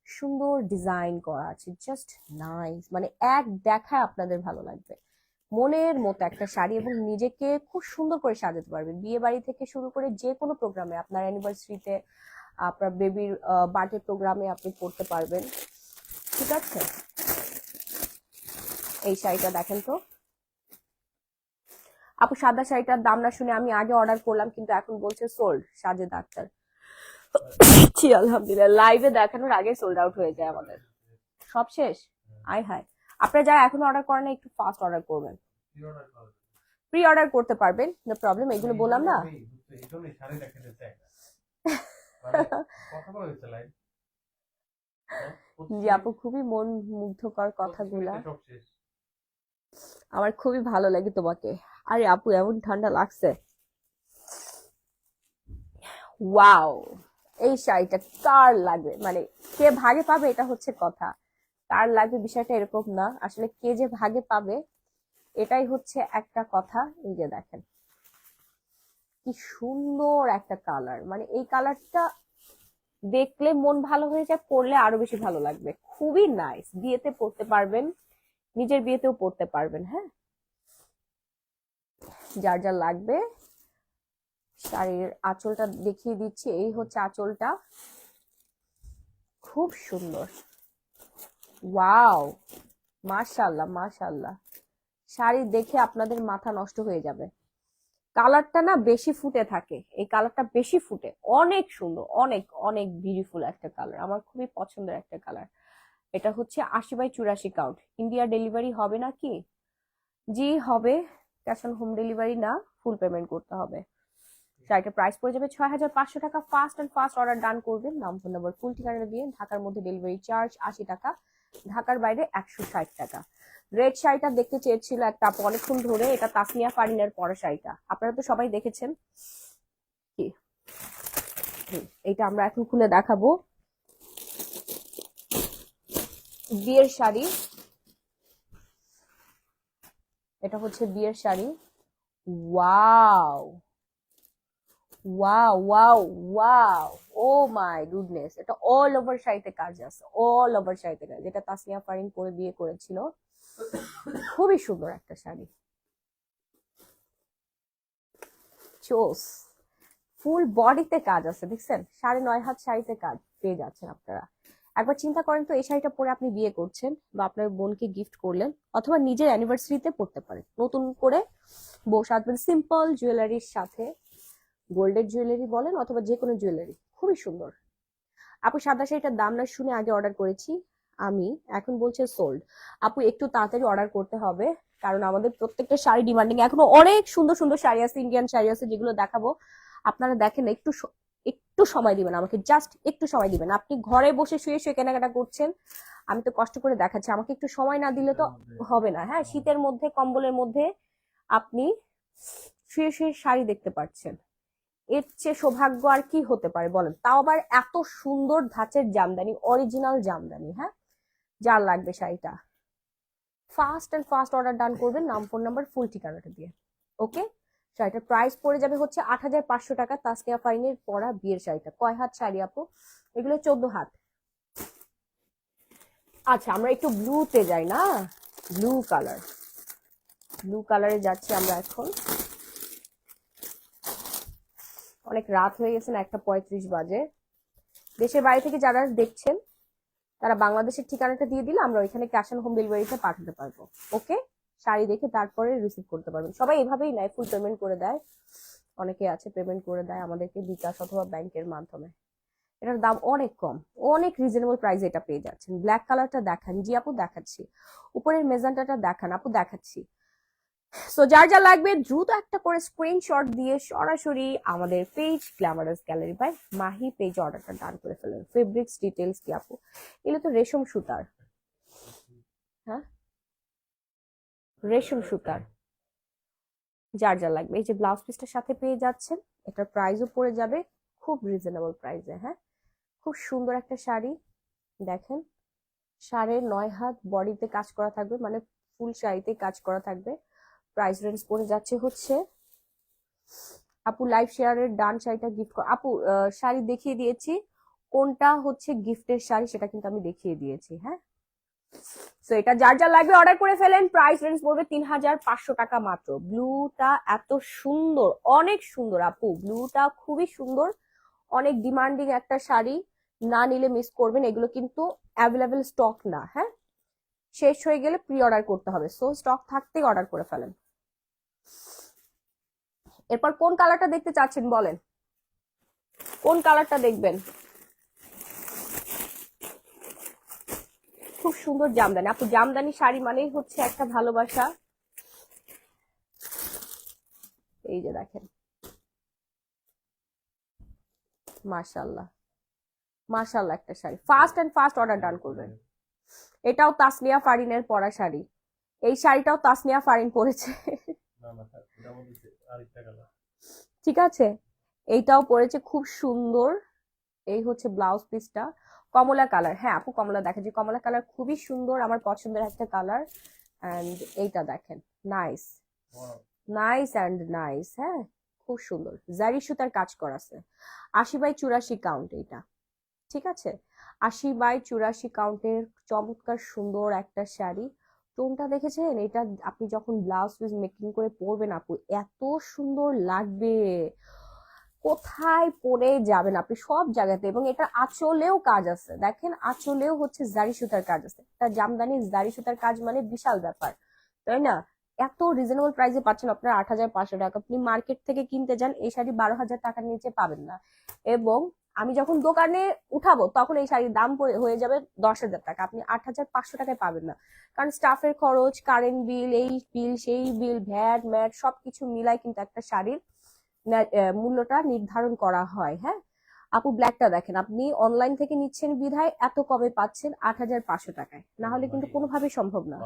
সুন্দর ডিজাইন করা আছে, জাস্ট নাইস। মানে এক দেখায় আপনাদের ভালো লাগবে। মনের মতো একটা শাড়ি, এবং নিজেকে খুব সুন্দর করে সাজাতে পারবেন। বিয়ে বাড়ি থেকে শুরু করে যে কোনো প্রোগ্রামে, আপনার অ্যানিভার্সারিতে, আপনার বেবির বার্থডে প্রোগ্রামে আপনি পরতে পারবেন। ঠিক আছে, এই শাড়িটা দেখেন তো আপু। সাদা শাড়িটার দাম না শুনে আমি আগে অর্ডার করলাম, কিন্তু এখন বলছে সোল্ড। সাজেদ আক্তার, ছি আলহামদুলিল্লাহ, লাইভে দেখানোর আগে সোল্ড আউট হয়ে যায় আমাদের, সব শেষ। আয় হায়, আপনারা যারা এখন অর্ডার করেন একটু ফাস্ট অর্ডার করবেন, প্রি অর্ডার করতে পারবেন, নো প্রবলেম। এগুলো বললাম না জি আপু, খুবই মন মুগ্ধকর কথাগুলা, আমার খুবই ভালো লাগে তোমাকে। আরে আপু, এমন ঠান্ডা লাগছে। ওয়াও, এই শাড়িটা কার লাগবে, মানে কে ভাগে পাবে এটা হচ্ছে কথা। কার লাগবে বিষয়টা এরকম না, আসলে কে যে ভাগে পাবে এটাই হচ্ছে একটা কথা। এই যে দেখেন কি সুন্দর একটা কালার, মানে এই কালারটা দেখলে মন ভালো হয়ে যায়, পরলে আরো বেশি ভালো লাগবে। খুবই নাইস, বিয়েতে পরতে পারবেন, নিজের বিয়েতেও পরতে পারবেন। হ্যাঁ, যার যা লাগবে। শাড়ির আঁচলটা দেখিয়ে দিচ্ছি, এই হচ্ছে আঁচলটা, খুব সুন্দর। ওয়াও, মাশাআল্লাহ মাশাআল্লাহ, শাড়ি দেখে আপনাদের মাথা নষ্ট হয়ে যাবে। কালারটা না বেশি ফুটে থাকে, এই কালারটা বেশি ফুটে, অনেক সুন্দর, অনেক অনেক বিউটিফুল একটা কালার, আমার খুবই পছন্দের একটা কালার। এটা হচ্ছে 80/84 কাউন্ট। ইন্ডিয়া ডেলিভারি হবে নাকি? জি হবে, ক্যাশ অন হোম ডেলিভারি না, ফুল পেমেন্ট করতে হবে। শাড়িটার প্রাইস পড়ে যাবে 6500 টাকা। Fast and fast order done করবেন, নাম ফোন নাম্বার ফুল ঠিকানা দিয়ে। ঢাকার মধ্যে ডেলিভারি চার্জ 80 টাকা, ঢাকার বাইরে 160 টাকা। রেড শাড়িটা দেখতে চেয়েছিল একটা আপু অনেকক্ষণ ধরে, এটা তাসমিয়া ফারিনের পরা শাড়িটা, আপনারা তো সবাই দেখেছেন। কি এইটা আমরা এখন খুলে দেখাবো। বিয়ের শাড়ি, এটা হচ্ছে বিয়ের sari. Wow wow wow wow, oh my goodness, এটা অল ওভার শাড়িতে কাজ আছে, অল ওভার শাড়িতে কাজ, যেটা তাসমিয়া ফারিন পরে বিয়ে করেছিল। খুবই সুন্দর একটা শাড়ি, চোস, ফুল বডিতে কাজ আছে, দেখছেন? 9.5 হাত শাড়িতে কাজ পেয়ে যাচ্ছেন আপনারা। একবার চিন্তা করেন তো, এই শাড়িটা পরে আপনি বিয়ে করছেন বা আপনার বোনকে গিফট করলেন, অথবা নিজের অ্যানিভার্সারিতে পরতে পারেন, নতুন করে বউ সাজবেন সিম্পল জুয়েলারির সাথে, গোল্ডের জুয়েলারি বলেন অথবা যে কোনো জুয়েলারি, খুবই সুন্দর। আপু সাদা শাড়িটার দাম না শুনে আগে অর্ডার করেছি আমি, এখন বলছে সোল্ড। আপু একটু তাড়াতাড়ি অর্ডার করতে হবে, কারণ আমাদের প্রত্যেকটা শাড়ি ডিমান্ডিং, এখনো অনেক সুন্দর সুন্দর শাড়ি আছে, ইন্ডিয়ান শাড়ি আছে, যেগুলো দেখাবো। আপনারা দেখেন, একটু সময় দিবেন আমাকে, জাস্ট একটু সময় দিবেন। আপনি ঘরে বসে শুয়ে শুয়ে কেনাকাটা করছেন, আমি তো কষ্ট করে দেখাচ্ছি, আমাকে একটু সময় না দিলে তো হবে না। হ্যাঁ, শীতের মধ্যে কম্বলের মধ্যে আপনি শুয়ে শুয়ে শাড়ি দেখতে পাচ্ছেন, এর চেয়ে সৌভাগ্য আর কি হতে পারে বলেন? তাও আবার এত সুন্দর ধাঁচের জামদানি, অরিজিনাল জামদানি। হ্যাঁ, যার লাগবে শাড়িটা fast and fast order done করবেন, নাম ফোন নাম্বার ফুল ঠিকানাটা দিয়ে। ওকে, শাড়িটার প্রাইস পড়ে যাবে হচ্ছে 8500 টাকা। তাসনিয়া ফারিনের পরা বিয়ের শাড়িটা। কয় হাত শাড়ি আপু? এগুলো 14 হাত। আচ্ছা, আমরা একটু ব্লুতে যাই না, ব্লু কালার, ব্লু কালারে যাচ্ছি আমরা এখন। অনেক রাত হয়ে গেছে না, 1:35 বাজে। দেশের বাইরে থেকে যারা দেখছেন তারা বাংলাদেশের ঠিকানাটা দিয়ে দিলে আমরা ওইখানে ক্যাশ অন হোম ডেলিভারিতে পাঠাতে পারবো। ওকে, শাড়ি দেখে তারপরে রিসিভ করতে পারবেন। সবাই এভাবেই নেয়, ফুল পেমেন্ট করে দেয়, অনেকে আছে পেমেন্ট করে দেয় আমাদেরকে বিকাশ অথবা ব্যাংকের মাধ্যমে। এটার দাম অনেক কম, অনেক রিজনেবল প্রাইসে এটা পেয়ে যাচ্ছেন। ব্ল্যাক কালারটা দেখান। জি আপু দেখাচ্ছি। উপরের মেজেন্টাটা দেখান আপু, দেখাচ্ছি। সো যার যা লাগবে দ্রুত একটা করে স্ক্রিনশট দিয়ে সরাসরি আমাদের page glamorous gallery by Mahi page অর্ডারটা ডান করে ফেলেন। ফেব্রিক্স ডিটেলস কি আপু? এগুলো তো রেশম সুতার। হ্যাঁ, রেশম সুতার। যার যা লাগবে, এই যে ব্লাউজ পিসটার সাথে পেয়ে যাচ্ছেন, এটার প্রাইসও পড়ে যাবে খুব রিজনেবল প্রাইসে। হ্যাঁ, খুব সুন্দর একটা শাড়ি দেখেন, 9.5 হাত বডিতে কাজ করা থাকবে, মানে ফুল শাড়িতে কাজ করা থাকবে। প্রাইস রেঞ্জ পড়ে যাচ্ছে হচ্ছে, আপু লাইভ শেয়ারের ডান শাড়িটা গিফট কর। আপু শাড়ি দেখিয়ে দিয়েছি, কোনটা হচ্ছে গিফটের শাড়ি সেটা কিন্তু আমি দেখিয়ে দিয়েছি। হ্যাঁ, তো এটা যার যা লাগবে অর্ডার করে ফেলেন। প্রাইস রেঞ্জ পড়বে 3500 টাকা মাত্র। ব্লুটা এত সুন্দর, অনেক সুন্দর আপু, ব্লুটা খুবই সুন্দর, অনেক ডিমান্ডিং একটা শাড়ি, না নিলে মিস করবেন। এগুলো কিন্তু অ্যাভেলেবেল স্টক না, হ্যাঁ, শেষ হয়ে গেলে প্রি অর্ডার করতে হবে, সো স্টক থাকতেই অর্ডার করে ফেলেন। এরপর কোন কালারটা দেখতে চাচ্ছেন বলেন, কোন কালারটা দেখবেন? খুব সুন্দর জামদানি আপু, জামদানি শাড়ি মানেই হচ্ছে একটা ভালোবাসা। এই যে দেখেন, মাশাআল্লাহ মাশাআল্লাহ, একটা sari fast and fast order done করবেন। এটাও তাসনিয়া ফারিনের পরা শাড়ি, এই শাড়িটাও তাসনিয়া ফারিন পরেছে। ঠিক আছে, এইটাও পরেছে, খুব সুন্দর। এই হচ্ছে ব্লাউজ পিসটা, কমলা কালার। হ্যাঁ আপু, কমলা দেখেন, যে কমলা কালার খুবই সুন্দর, আমার পছন্দের একটা কালার। এন্ড এইটা দেখেন, নাইস নাইস এন্ড নাইস, হ্যাঁ খুব সুন্দর, জারি সুতার কাজ করা আছে। 80/84 কাউন্ট এটা, ঠিক আছে, 80/84 কাউন্টের চমৎকার সুন্দর একটা শাড়ি। টোনটা দেখেছেন? এটা আপনি যখন ব্লাউজ পিস মেকিং করে পরবেন আপু, এত সুন্দর লাগবে, কোথায় পরে যাবেন আপনি, সব জায়গাতে। এবং এটা আঁচলেও কাজ আছে, দেখেন আঁচলেও হচ্ছে জারি সুতার কাজ আছে। তা জামদানি জারি সুতার কাজ মানে বিশাল ব্যাপার, তাই না? এত রিজনেবল প্রাইসে পাচ্ছেন আপনার 8500 টাকা। আপনি মার্কেট থেকে কিনতে যান, এই শাড়ি 12,000 টাকার নিচে পাবেন না। এবং আমি যখন দোকানে উঠাবো তখন এই শাড়ির দাম হয়ে যাবে 10,000 টাকা, আপনি 8500 টাকায় পাবেন না। কারণ স্টাফের খরচ, কারেন্ট বিল, এই বিল সেই বিল, ভ্যাট ম্যাট সবকিছু মিলাই কিন্তু একটা শাড়ির মূল্যটা নির্ধারণ করা হয়। হ্যাঁ আপু, ব্ল্যাকটা দেখেন, আপনি অনলাইন থেকে নিচ্ছেন বিধায় এত কমে পাচ্ছেন 8500 টাকায়, না হলে কিন্তু কোনোভাবেই সম্ভব না।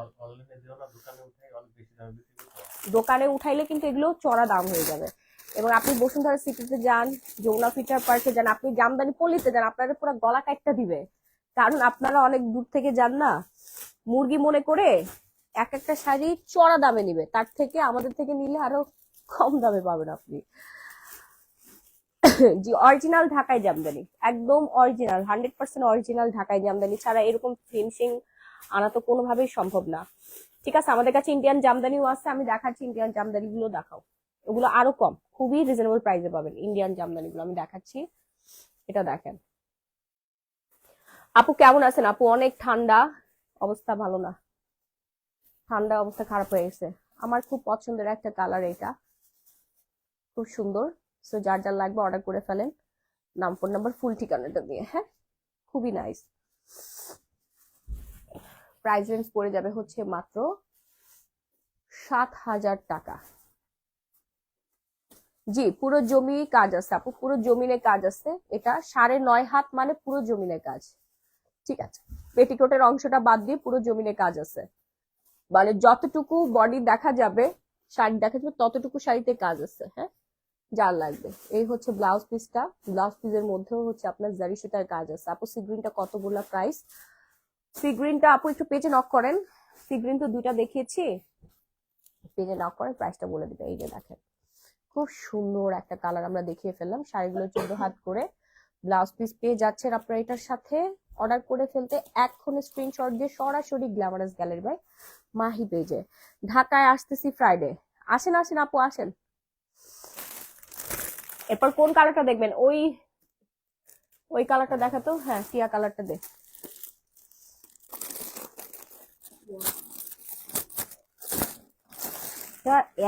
দোকানে উঠাইলে কিন্তু এগুলো চড়া দাম হয়ে যাবে। এবং আপনি বসুন্ধরা সিটিতে যান, যমুনা ফিউচার পার্কে যান, আপনি জামদানি পল্লীতে যান, আপনারা পুরো গলা কাটটা দিবে, কারণ আপনারা অনেক দূর থেকে যান না, মুরগি মনে করে এক একটা শাড়ি চড়া দামে নিবে, তার থেকে আমাদের থেকে নিলে আরো কম দামে পাবেন আপনি। জি, অরিজিনাল ঢাকাই জামদানি, একদম অরিজিনাল, 100% অরিজিনাল ঢাকাই জামদানি ছাড়া এরকম ফিনিশিং আনা তো কোনোভাবেই সম্ভব না। ঠিক আছে, আমাদের কাছে ইন্ডিয়ান জামদানিও আছে, আমি দেখাচ্ছি, ইন্ডিয়ান জামদানি গুলো দেখাও, ওগুলো আরো কম, খুবই রিজনেবল প্রাইসে পাবেন ইন্ডিয়ান জামদানি গুলো, আমি দেখাচ্ছি। এটা দেখেন আপু, কেমন আছেন আপু? অনেক ঠান্ডা, অবস্থা ভালো না, ঠান্ডা অবস্থা খারাপ হয়ে গেছে। আমার খুব পছন্দের একটা কালার এটা, খুব সুন্দর। সো যার যার লাগবে অর্ডার করে ফেলেন, নাম ফোন নাম্বার ফুল ঠিকানাটা দিয়ে, হ্যাঁ খুবই নাইস। প্রাইস রেঞ্জ পড়ে যাবে হচ্ছে মাত্র 7,000 টাকা। জি, পুরো জমি কাজ আছে আপু, পুরো জমিনে কাজ আছে, এটা 9.5 হাত মানে পুরো জমিনে কাজ, ঠিক আছে, পেটিকোটের অংশটা বাদ দিয়ে পুরো জমিনে কাজ আছে, মানে যতটুকু বডি দেখা যাবে, শাড়ি দেখা যাবে ততটুকু শাড়িতে কাজ আছে। হ্যাঁ, যার লাগবে, এই হচ্ছে ব্লাউজ পিসটা, ব্লাউজ পিসের মধ্যেও হচ্ছে আপনার জারি সুতার কাজ আছে। আপু সি গ্রিনটা কতগুলো প্রাইস? সি গ্রিনটা আপু একটু পেজে নক করেন, সি গ্রিন তো দুইটা দেখিয়েছি, পেজে নক করেন, প্রাইসটা বলে দিবে। এই যে দেখেন, খুব সুন্দর একটা কালার আমরা দেখিয়ে ফেললাম, শাড়িগুলো 14 হাত করে, ব্লাউজ পিস পেয়ে যাচ্ছেন আপনারা এটার সাথে। অর্ডার করে ফেলতে এখন স্ক্রিনশট দিয়ে সরাসরি গ্ল্যামারাস গ্যালারি বাই মাহি পেজে। ঢাকায় আসতেছি ফ্রাইডে, আসেন আসেন আপু আসেন। এরপর কোন কালারটা দেখবেন? ওই ওই কালারটা দেখাতো, হ্যাঁ টিয়া কালারটা দে।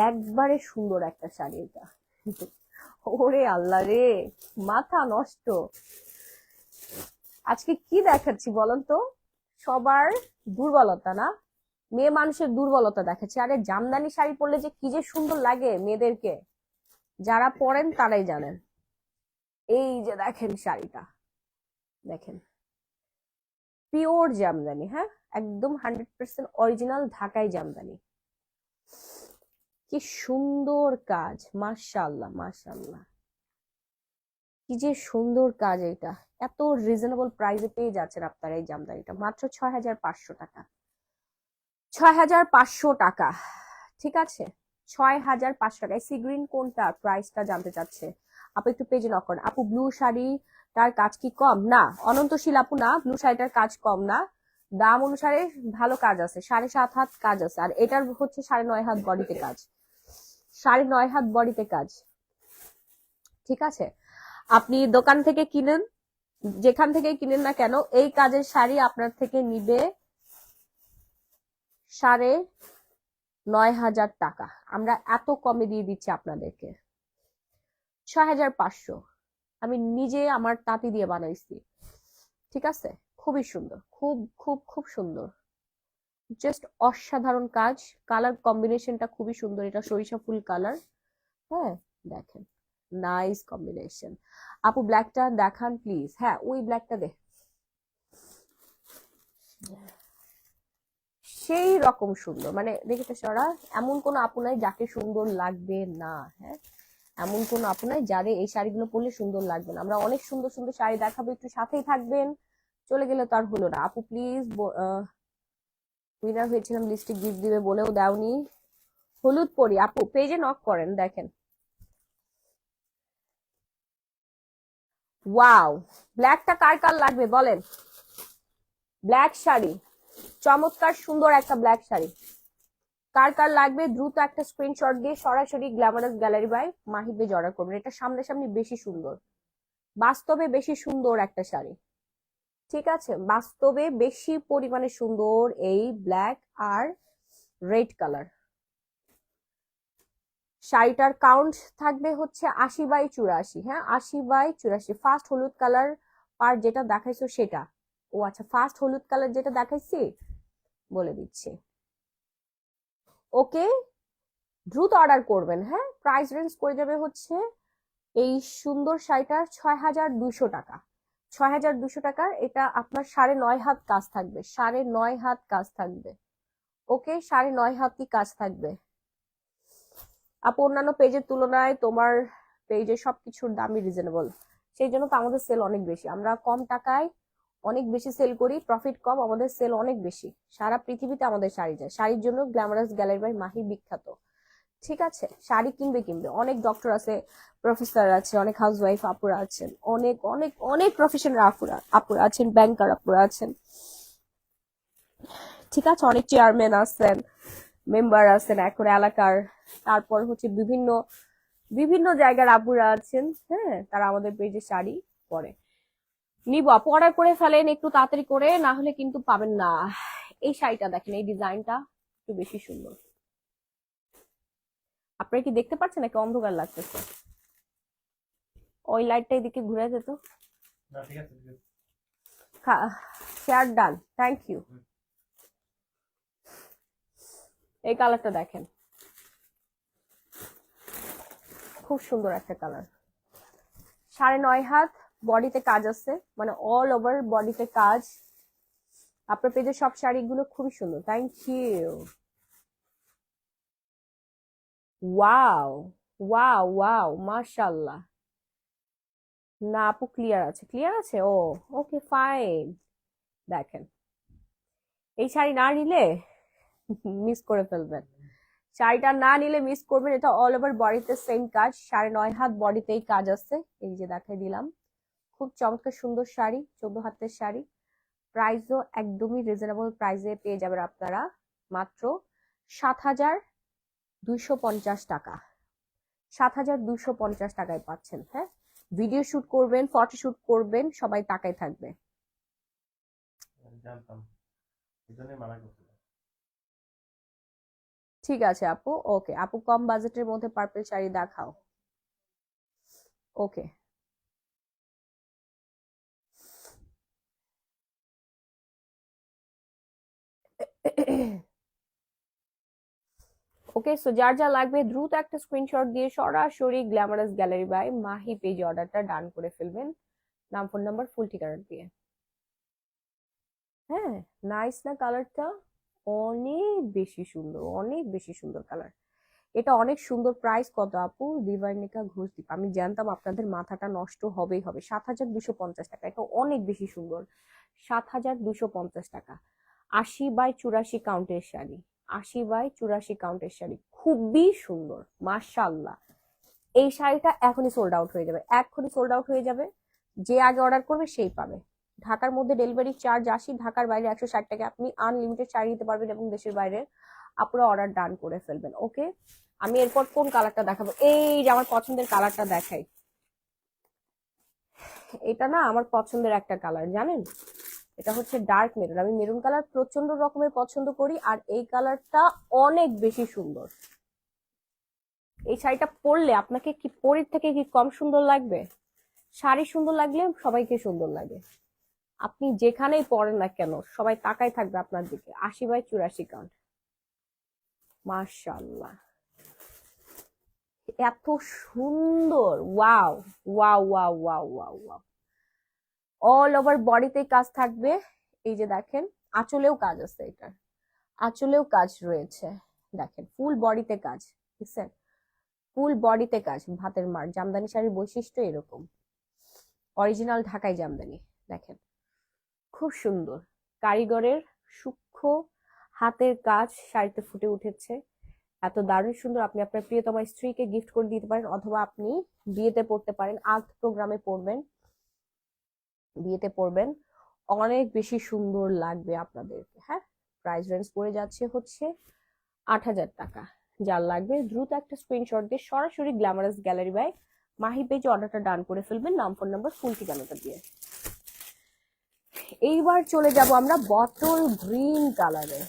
একবারে সুন্দর একটা শাড়ি এটা, ওরে আল্লাহ রে, মাথা নষ্ট। আজকে কি দেখাচ্ছি বলেন তো? সবার দুর্বলতা না, মেয়ে মানুষের দুর্বলতা দেখাচ্ছি। আরে জামদানি শাড়ি পরলে যে কি যে সুন্দর লাগে মেয়েদেরকে, যারা পরেন তারাই জানেন। এই যে দেখেন শাড়িটা, দেখেন পিওর জামদানি, হ্যাঁ একদম 100% অরিজিনাল ঢাকাই জামদানি, কি সুন্দর কাজ, মাশাআল্লাহ মাশাআল্লাহ, কি যে সুন্দর কাজ। এটা এত রিজনেবল প্রাইসে পেয়ে যাচ্ছেন আপনারা এই জামদানিটা মাত্র 6,500 টাকা, 6,500 টাকা, ঠিক আছে 6,500 টাকা। সি গ্রিন কোনটা, প্রাইসটা জানতে চাচ্ছে আপু, একটু পেজে নক করেন। আপু ব্লু শাড়ি তার কাজ কি কম? না, অনন্তশীল আপু না, ব্লু শাড়িটার কাজ কম না, দাম অনুসারে ভালো কাজ আছে, 7.5 হাত কাজ আছে, আর এটার হচ্ছে 9.5 হাত বডিতে কাজ, 9.5 হাত বডিতে কাজ। ঠিক আছে, আপনি দোকান থেকে কিনেন, যেখান থেকে কিনেন না কেন, এই কাজের শাড়ি আপনার থেকে নিবে 9.5 হাজার টাকা। আমরা এত কমে দিয়ে দিচ্ছি আপনাদেরকে 6,500। আমি নিজে আমার তাঁতি দিয়ে বানাইছি। ঠিক আছে, খুবই সুন্দর, খুব খুব খুব সুন্দর, জাস্ট অসাধারণ কাজ। কালার কম্বিনেশনটা খুবই সুন্দর, এটা সরিষা ফুল কালার। হ্যাঁ দেখেন, নাইস কম্বিনেশন। আপু ব্ল্যাকটা দেখান প্লিজ। হ্যাঁ ওই ব্ল্যাকটা দে, সেই রকম সুন্দর, মানে দেখেছো সরা, এমন কোন আপু নাই যাকে সুন্দর লাগবে না। হ্যাঁ, এমন কোন আপু নাই যারে এই শাড়িগুলো পরলে সুন্দর লাগবে না। আমরা অনেক সুন্দর সুন্দর শাড়ি দেখাবো, একটু সাথেই থাকবেন। চলে গেলে তো আর হলো না। আপু প্লিজ, উইনার হয়েছিলাম, লিস্টে গিফট দিবে বলেও দাওনি। হলুদ পরি আপু, পেজে নক করেন দেখেন। ওয়াও, ব্ল্যাকটা কার কার লাগবে বলেন। ব্ল্যাক শাড়ি, চমৎকার সুন্দর একটা ব্ল্যাক শাড়ি, কার কার লাগবে দ্রুত একটা স্ক্রিনশট দিয়ে সরাসরি glamorous gallery by Mahi page order করবেন। এটা সামনাসামনি বেশি সুন্দর, বাস্তবে বেশি সুন্দর একটা শাড়ি। ঠিক আছে, বাস্তবে বেশি পরিমাণে সুন্দর এই ব্ল্যাক আর রেড কালার। শাড়িটার কাউন্ট থাকবে হচ্ছে 80/84। হ্যাঁ, 80/84। ফার্স্ট হলুদ কালার পার যেটা দেখাইছো সেটা। ও আচ্ছা, ফার্স্ট হলুদ কালার যেটা দেখাইছি বলে দিচ্ছি। ওকে, দ্রুত অর্ডার করবেন। হ্যাঁ, প্রাইস রেঞ্জ করে যাবে হচ্ছে এই সুন্দর শাড়িটার 6,200 টাকা। 6,200 টাকার এটা আপনার 9.5 হাত কাজ থাকবে, 9.5 হাত কাজ থাকবে। ওকে, 9.5 হাতই কাজ থাকবে। আপু অন্যান্য পেজের তুলনায় তোমার পেজে সবকিছুর দামই রিজনেবল, সেই জন্য তো আমাদের সেল অনেক বেশি। আমরা কম টাকায় অনেক বেশি সেল করি, প্রফিট কম, আমাদের সেল অনেক বেশি। সারা পৃথিবীতে আমাদের শাড়ি যায়, শাড়ির জন্য গ্ল্যামারাস গ্যালারি বাই মাহি বিখ্যাত। ঠিক আছে, শাড়ি কিনবে, অনেক ডক্টর আছে, প্রফেসর আছে, অনেক হাউসওয়াইফ আপুরা আছেন, অনেক অনেক অনেক প্রফেশনাল আপুরা আছেন, ব্যাংকার আপুরা আছেন। ঠিক আছে, অনেক চেয়ারম্যান আছেন, মেম্বার আছেন এখন এলাকার, তারপর হচ্ছে বিভিন্ন বিভিন্ন জায়গার আপুরা আছেন। হ্যাঁ, তারা আমাদের পেজে শাড়ি পরে নিব। আপু অর্ডার করে ফেলেন একটু তাড়াতাড়ি করে, না হলে কিন্তু পাবেন না। এই শাড়িটা দেখেন, এই ডিজাইনটা একটু বেশি সুন্দর। আপনারা কি দেখতে পাচ্ছেন নাকি অন্ধকার লাগতেছে? ওই লাইটটা এদিকে ঘুরে যেত। Share done, thank you. এই কালারটা দেখেন, খুব সুন্দর একটা কালার। 9.5 হাত বডিতে কাজ আছে, মানে অল ওভার বডিতে কাজ। আপনার পেজের সব শাড়িগুলো খুবই সুন্দর, thank you. Wow wow wow, মাশাআল্লাহ। না আপু, ক্লিয়ার আছে, ক্লিয়ার আছে। Oh okay fine. দেখেন, এই শাড়ি না নিলে মিস করে ফেলবেন, শাড়িটা না নিলে মিস করবেন। এটা অল ওভার বডিতে সেম কাজ, 9.5 হাত বডিতেই কাজ আছে। এই যে দেখাই দিলাম, খুব চমৎকার সুন্দর শাড়ি, 14 হাতের শাড়ি। প্রাইসও একদমই রিজনেবল প্রাইসে পেয়ে যাবেন আপনারা, মাত্র 7,250 টাকা। 7,250 টাকায় পাচ্ছেন। হ্যাঁ, ভিডিও শুট করবেন, ফটো শুট করবেন, সবাই টাকায় থাকবে। ঠিক আছে আপু, ওকে আপু, কম বাজেটের মধ্যে পার্পল শাড়ি দেখাও। ওকে ওকে, সো যার যা লাগবে দ্রুত একটা স্ক্রিনশট দিয়ে সরাসরি glamorous gallery by Mahi page অর্ডারটা ডান করে ফেলবেন, নাম ফোন নাম্বার ফুল ঠিকানা দিয়ে। হ্যাঁ, নাইস না কালারটা? অনেক বেশি সুন্দর, অনেক বেশি সুন্দর কালার। এটা অনেক সুন্দর। প্রাইস কত আপু? দিবানিকা ঘোষদীপ, আমি জানতাম আপনাদের মাথাটা নষ্ট হবেই হবে। 7,250 টাকা, এটা অনেক বেশি সুন্দর। 7,250 টাকা। 80/84 কাউন্টের শাড়ি, 80/84 কাউন্টের শাড়ি, খুবই সুন্দর, মাশাআল্লাহ। এই শাড়িটা এখনই সোল্ড আউট হয়ে যাবে, এখনই সোল্ড আউট হয়ে যাবে। যে আগে অর্ডার করবে সেই পাবে। ঢাকার মধ্যে ডেলিভারি চার্জ 80, ঢাকার বাইরে 160 টাকা। আপনি আনলিমিটেড শাড়ি নিতে পারবেন এবং দেশের বাইরে আপুরা অর্ডার ডান করে ফেলবেন। ওকে, আমি এরপর কোন কালারটা দেখাবো? এই যে আমার পছন্দের কালারটা দেখাই। এটা না আমার পছন্দের একটা কালার, জানেন? এটা হচ্ছে ডার্ক মেরুন। আমি মেরুন কালার প্রচন্ড রকমের পছন্দ করি, আর এই কালারটা অনেক বেশি সুন্দর। এই শাড়িটা পরলে আপনাকে কি পরীর থেকে কি কম সুন্দর লাগবে? শাড়ি সুন্দর লাগলে সবাইকে সুন্দর লাগে। আপনি যেখানেই পরেন না কেন সবাই তাকাই থাকবে আপনার দিকে। 80/84 কাউন্ট। মাশাআল্লাহ, এত সুন্দর! Wow wow wow wow wow wow. All over বডিতে কাজ থাকবে। এই যে দেখেন, আঁচলেও কাজ আছে, এটার আঁচলেও কাজ রয়েছে। দেখেন ফুল বডিতে কাজ, দেখছেন? ফুল বডিতে কাজ। ভাতের মার জামদানি শাড়ির বৈশিষ্ট্য এরকম, অরিজিনাল ঢাকাই জামদানি। দেখেন খুব সুন্দর কারিগরের সূক্ষ্ম হাতের কাজ শাড়িতে ফুটে উঠেছে। এত দারুণ সুন্দর। আপনি আপনার প্রিয়তমা স্ত্রীকে গিফট করে দিতে পারেন, অথবা আপনি বিয়েতে পড়তে পারেন, আর্ট প্রোগ্রামে পড়বেন, বিয়েতে পড়বেন, অনেক বেশি সুন্দর লাগবে আপনাদেরকে। হ্যাঁ, প্রাইস রেঞ্জ পড়ে যাচ্ছে হচ্ছে 8,000 টাকা। যার লাগবে দ্রুত একটা স্ক্রিনশট দিয়ে সরাসরি গ্ল্যামারাস গ্যালারি বাই মাহি পেজে অর্ডারটা ডান করে ফেলবেন, নাম, ফোন নাম্বার, ফুল ঠিকানাটা দিয়ে। এইবার চলে যাব আমরা বটল গ্রিন কালারে।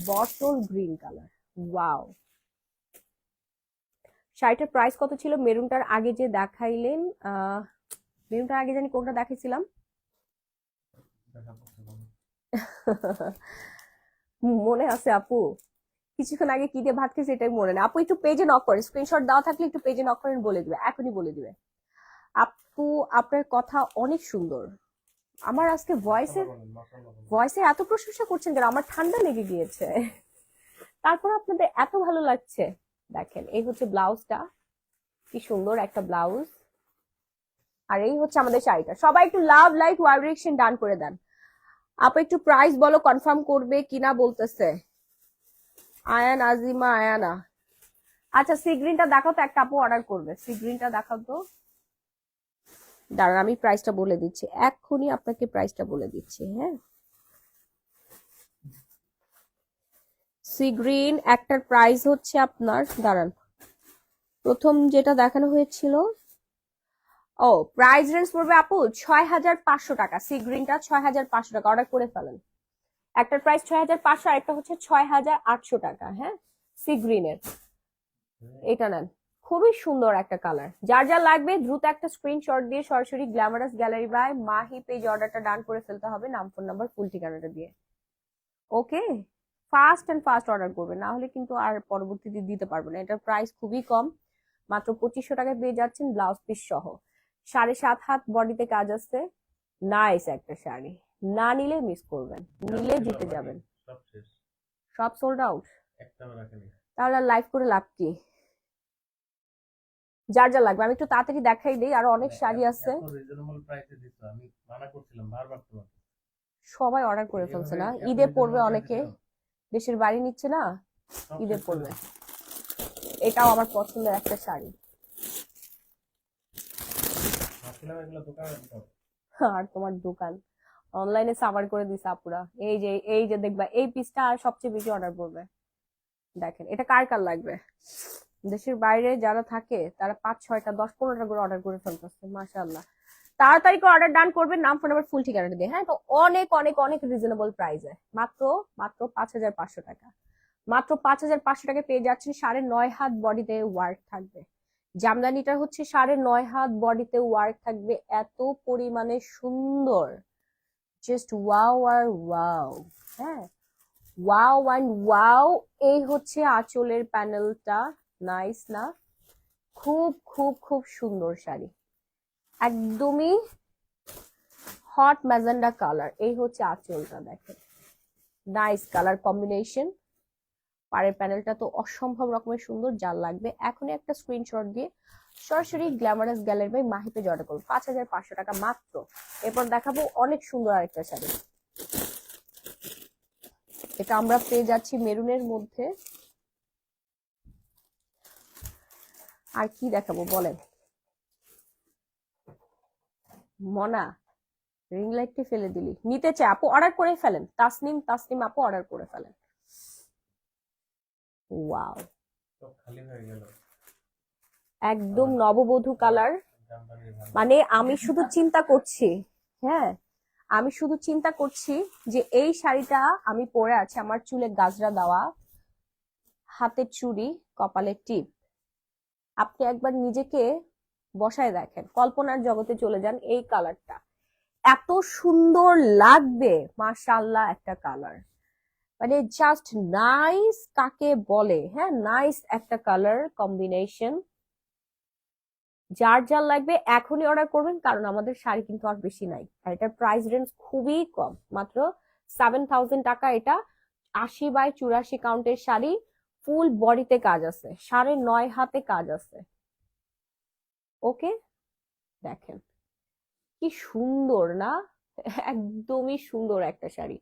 Bottle green colour, wow. শাড়িটার প্রাইস কত ছিল? মেরুনটার আগে যে দেখাইলেন, মেরুনটার আগে জানি কোনটা দেখাইছিলাম। মনে আছে আপু? কিছুক্ষণ আগে কি দিয়ে ভাত খেয়েছি এটাই মনে নেই। আপু একটু পেজে নক করেন, স্ক্রিনশট দেওয়া থাকলে একটু পেজে নক করেন, বলে দিবে, এখনই বলে দিবে। আপু আপনার কথা অনেক সুন্দর। আমার আজকে ভয়েসে এত প্রশংসা করছেন কেন? আমার ঠান্ডা লেগে গিয়েছে, তারপর আপনাদের এত ভালো লাগছে। দেখেন এই হচ্ছে ব্লাউজটা, কি সুন্দর একটা ব্লাউজ। আর এই হচ্ছে আমাদের শাড়িটা। সবাই একটু লাভ, লাইক, ভাইব্রেশন ডান করে দেন। আপু একটু প্রাইস বলো, কনফার্ম করবে কিনা বলতেছে আয়ান, আজিমা, আয়ানা। আচ্ছা সি গ্রিনটা দেখাও তো, একটা আপু অর্ডার করবে। সি গ্রিনটা দেখাও তো। দাঁড়ান আমি প্রাইসটা বলে দিচ্ছি, এক্ষুনি আপনাকে প্রাইসটা বলে দিচ্ছি। হ্যাঁ, সি গ্রিন একটার প্রাইস হচ্ছে আপনার, দাঁড়ান, প্রথম যেটা দেখানো হয়েছিল, ও প্রাইস রেঞ্জ পড়বে আপু 6,500 টাকা। সি গ্রিনটা 6,500 টাকা, অর্ডার করে ফেলেন। একটার প্রাইস 6,500, আর একটা হচ্ছে 6,800 টাকা। হ্যাঁ, সি গ্রিনের এটা নেন, খুবই সুন্দর একটা কালার। যার যা লাগবে দ্রুত একটা স্ক্রিনশট দিয়ে সরাসরি glamorous gallery by Mahi page অর্ডারটা ডান করে ফেলতে হবে, নাম, ফোন নাম্বার, ফুল ঠিকানাটা দিয়ে। ওকে, ফাস্ট এন্ড ফাস্ট অর্ডার করবে, না হলে কিন্তু আর পরবর্তীতে দিতে পারবো না। এটার প্রাইস খুবই কম, মাত্র 2,500 টাকায় পেয়ে যাচ্ছেন ব্লাউজ পিস সহ। 7.5 হাত বডিতে কাজ আছে, নাইস একটা শাড়ি। না নিলে মিস করবেন, নিলে জিতে যাবেন। সব সোল্ড আউট, তাহলে লাইভ করে লাভ কি? যার যা লাগবে আমি একটু তাড়াতাড়ি দেখাই দেই, আরো অনেক শাড়ি আছে। সবাই অর্ডার করে ফেলছে না, ঈদে পড়বে অনেকে, দেশের বাড়ি নিচ্ছে না, ঈদে পড়বে। এটাও আমার পছন্দের একটা শাড়ি। আর তোমার দোকান অনলাইনে সাভার করে দিছে আপুরা। এই যে দেখবা এই পিসটা আর সবচেয়ে বেশি অর্ডার করবে। দেখেন এটা কার কার লাগবে? দেশের বাইরে যারা থাকে তারা 5-6টা 10-15টা করে অর্ডার করে ফেলতেছে। মাশাআল্লাহ, তাড়াতাড়ি করে অর্ডার ডান করবেন, নাম, ফোন নাম্বার, ফুল ঠিকানাটা দিয়ে। হ্যাঁ, তো অনেক অনেক অনেক রিজনেবল প্রাইসে, মাত্র মাত্র 5,500 টাকা। মাত্র 5,500 টাকায় পেয়ে যাচ্ছেন 9.5 হাত বডিতে ওয়ার্ক থাকবে। জামদানিটা হচ্ছে 9.5 হাত বডিতে ওয়ার্ক থাকবে, এত পরিমাণে সুন্দর, জাস্ট ওয়াও আর ওয়াও। হ্যাঁ, ওয়াও অ্যান্ড ওয়াও। এই হচ্ছে আঁচলের প্যানেলটা, নাইস না? খুব খুব খুব সুন্দর শাড়ি, একদমই হট ম্যাজেন্ডা কালার। এই হচ্ছে আঁচলটা, দেখেন নাইস কালার কম্বিনেশন। পাড়ের প্যানেলটা তো অসম্ভব রকমের সুন্দর। যার লাগবে এখনই একটা স্ক্রিনশট দিয়ে সরাসরি glamorous gallery by Mahi page order করুন, 5,500 টাকা মাত্র। এরপর দেখাবো অনেক সুন্দর আরেকটা শাড়ি, এটা আমরা পেয়ে যাচ্ছি মেরুনের মধ্যে। আর কি দেখাবো বলেন মনা? রিং লাইটটি ফেলে দিলি, নিতে চাই আপু অর্ডার করে ফেলেন। তাসনিম, তাসনিম আপু অর্ডার করে ফেলেন। ওয়াও, খালি হয়ে গেল একদম নববধূ কালার। মানে আমি শুধু চিন্তা করছি, হ্যাঁ আমি শুধু চিন্তা করছি যে এই শাড়িটা আমি পরে আছি, আমার চুলে গাজরা দেওয়া, হাতের চুড়ি, কপালে টিপ। আপনি একবার নিজেকে বসায় দেখেন, কল্পনার জগতে চলে যান, এই কালারটা এত সুন্দর লাগবে, মাশাআল্লাহ একটা কালার, মানে জাস্ট নাইস কাকে বলে, হ্যাঁ নাইস একটা কালার কম্বিনেশন। যার যার লাগবে এখনই অর্ডার করবেন, কারণ আমাদের শাড়ি কিন্তু আর বেশি নাই, আর এটার প্রাইস রেঞ্জ খুবই কম, মাত্র 7000 টাকা। এটা 80x84 কাউন্টের শাড়ি, ফুল বডিতে কাজ আছে, 9.5 হাতে কাজ আছে। ওকে, দেখেন কি সুন্দর না, একদমই সুন্দর একটা sari.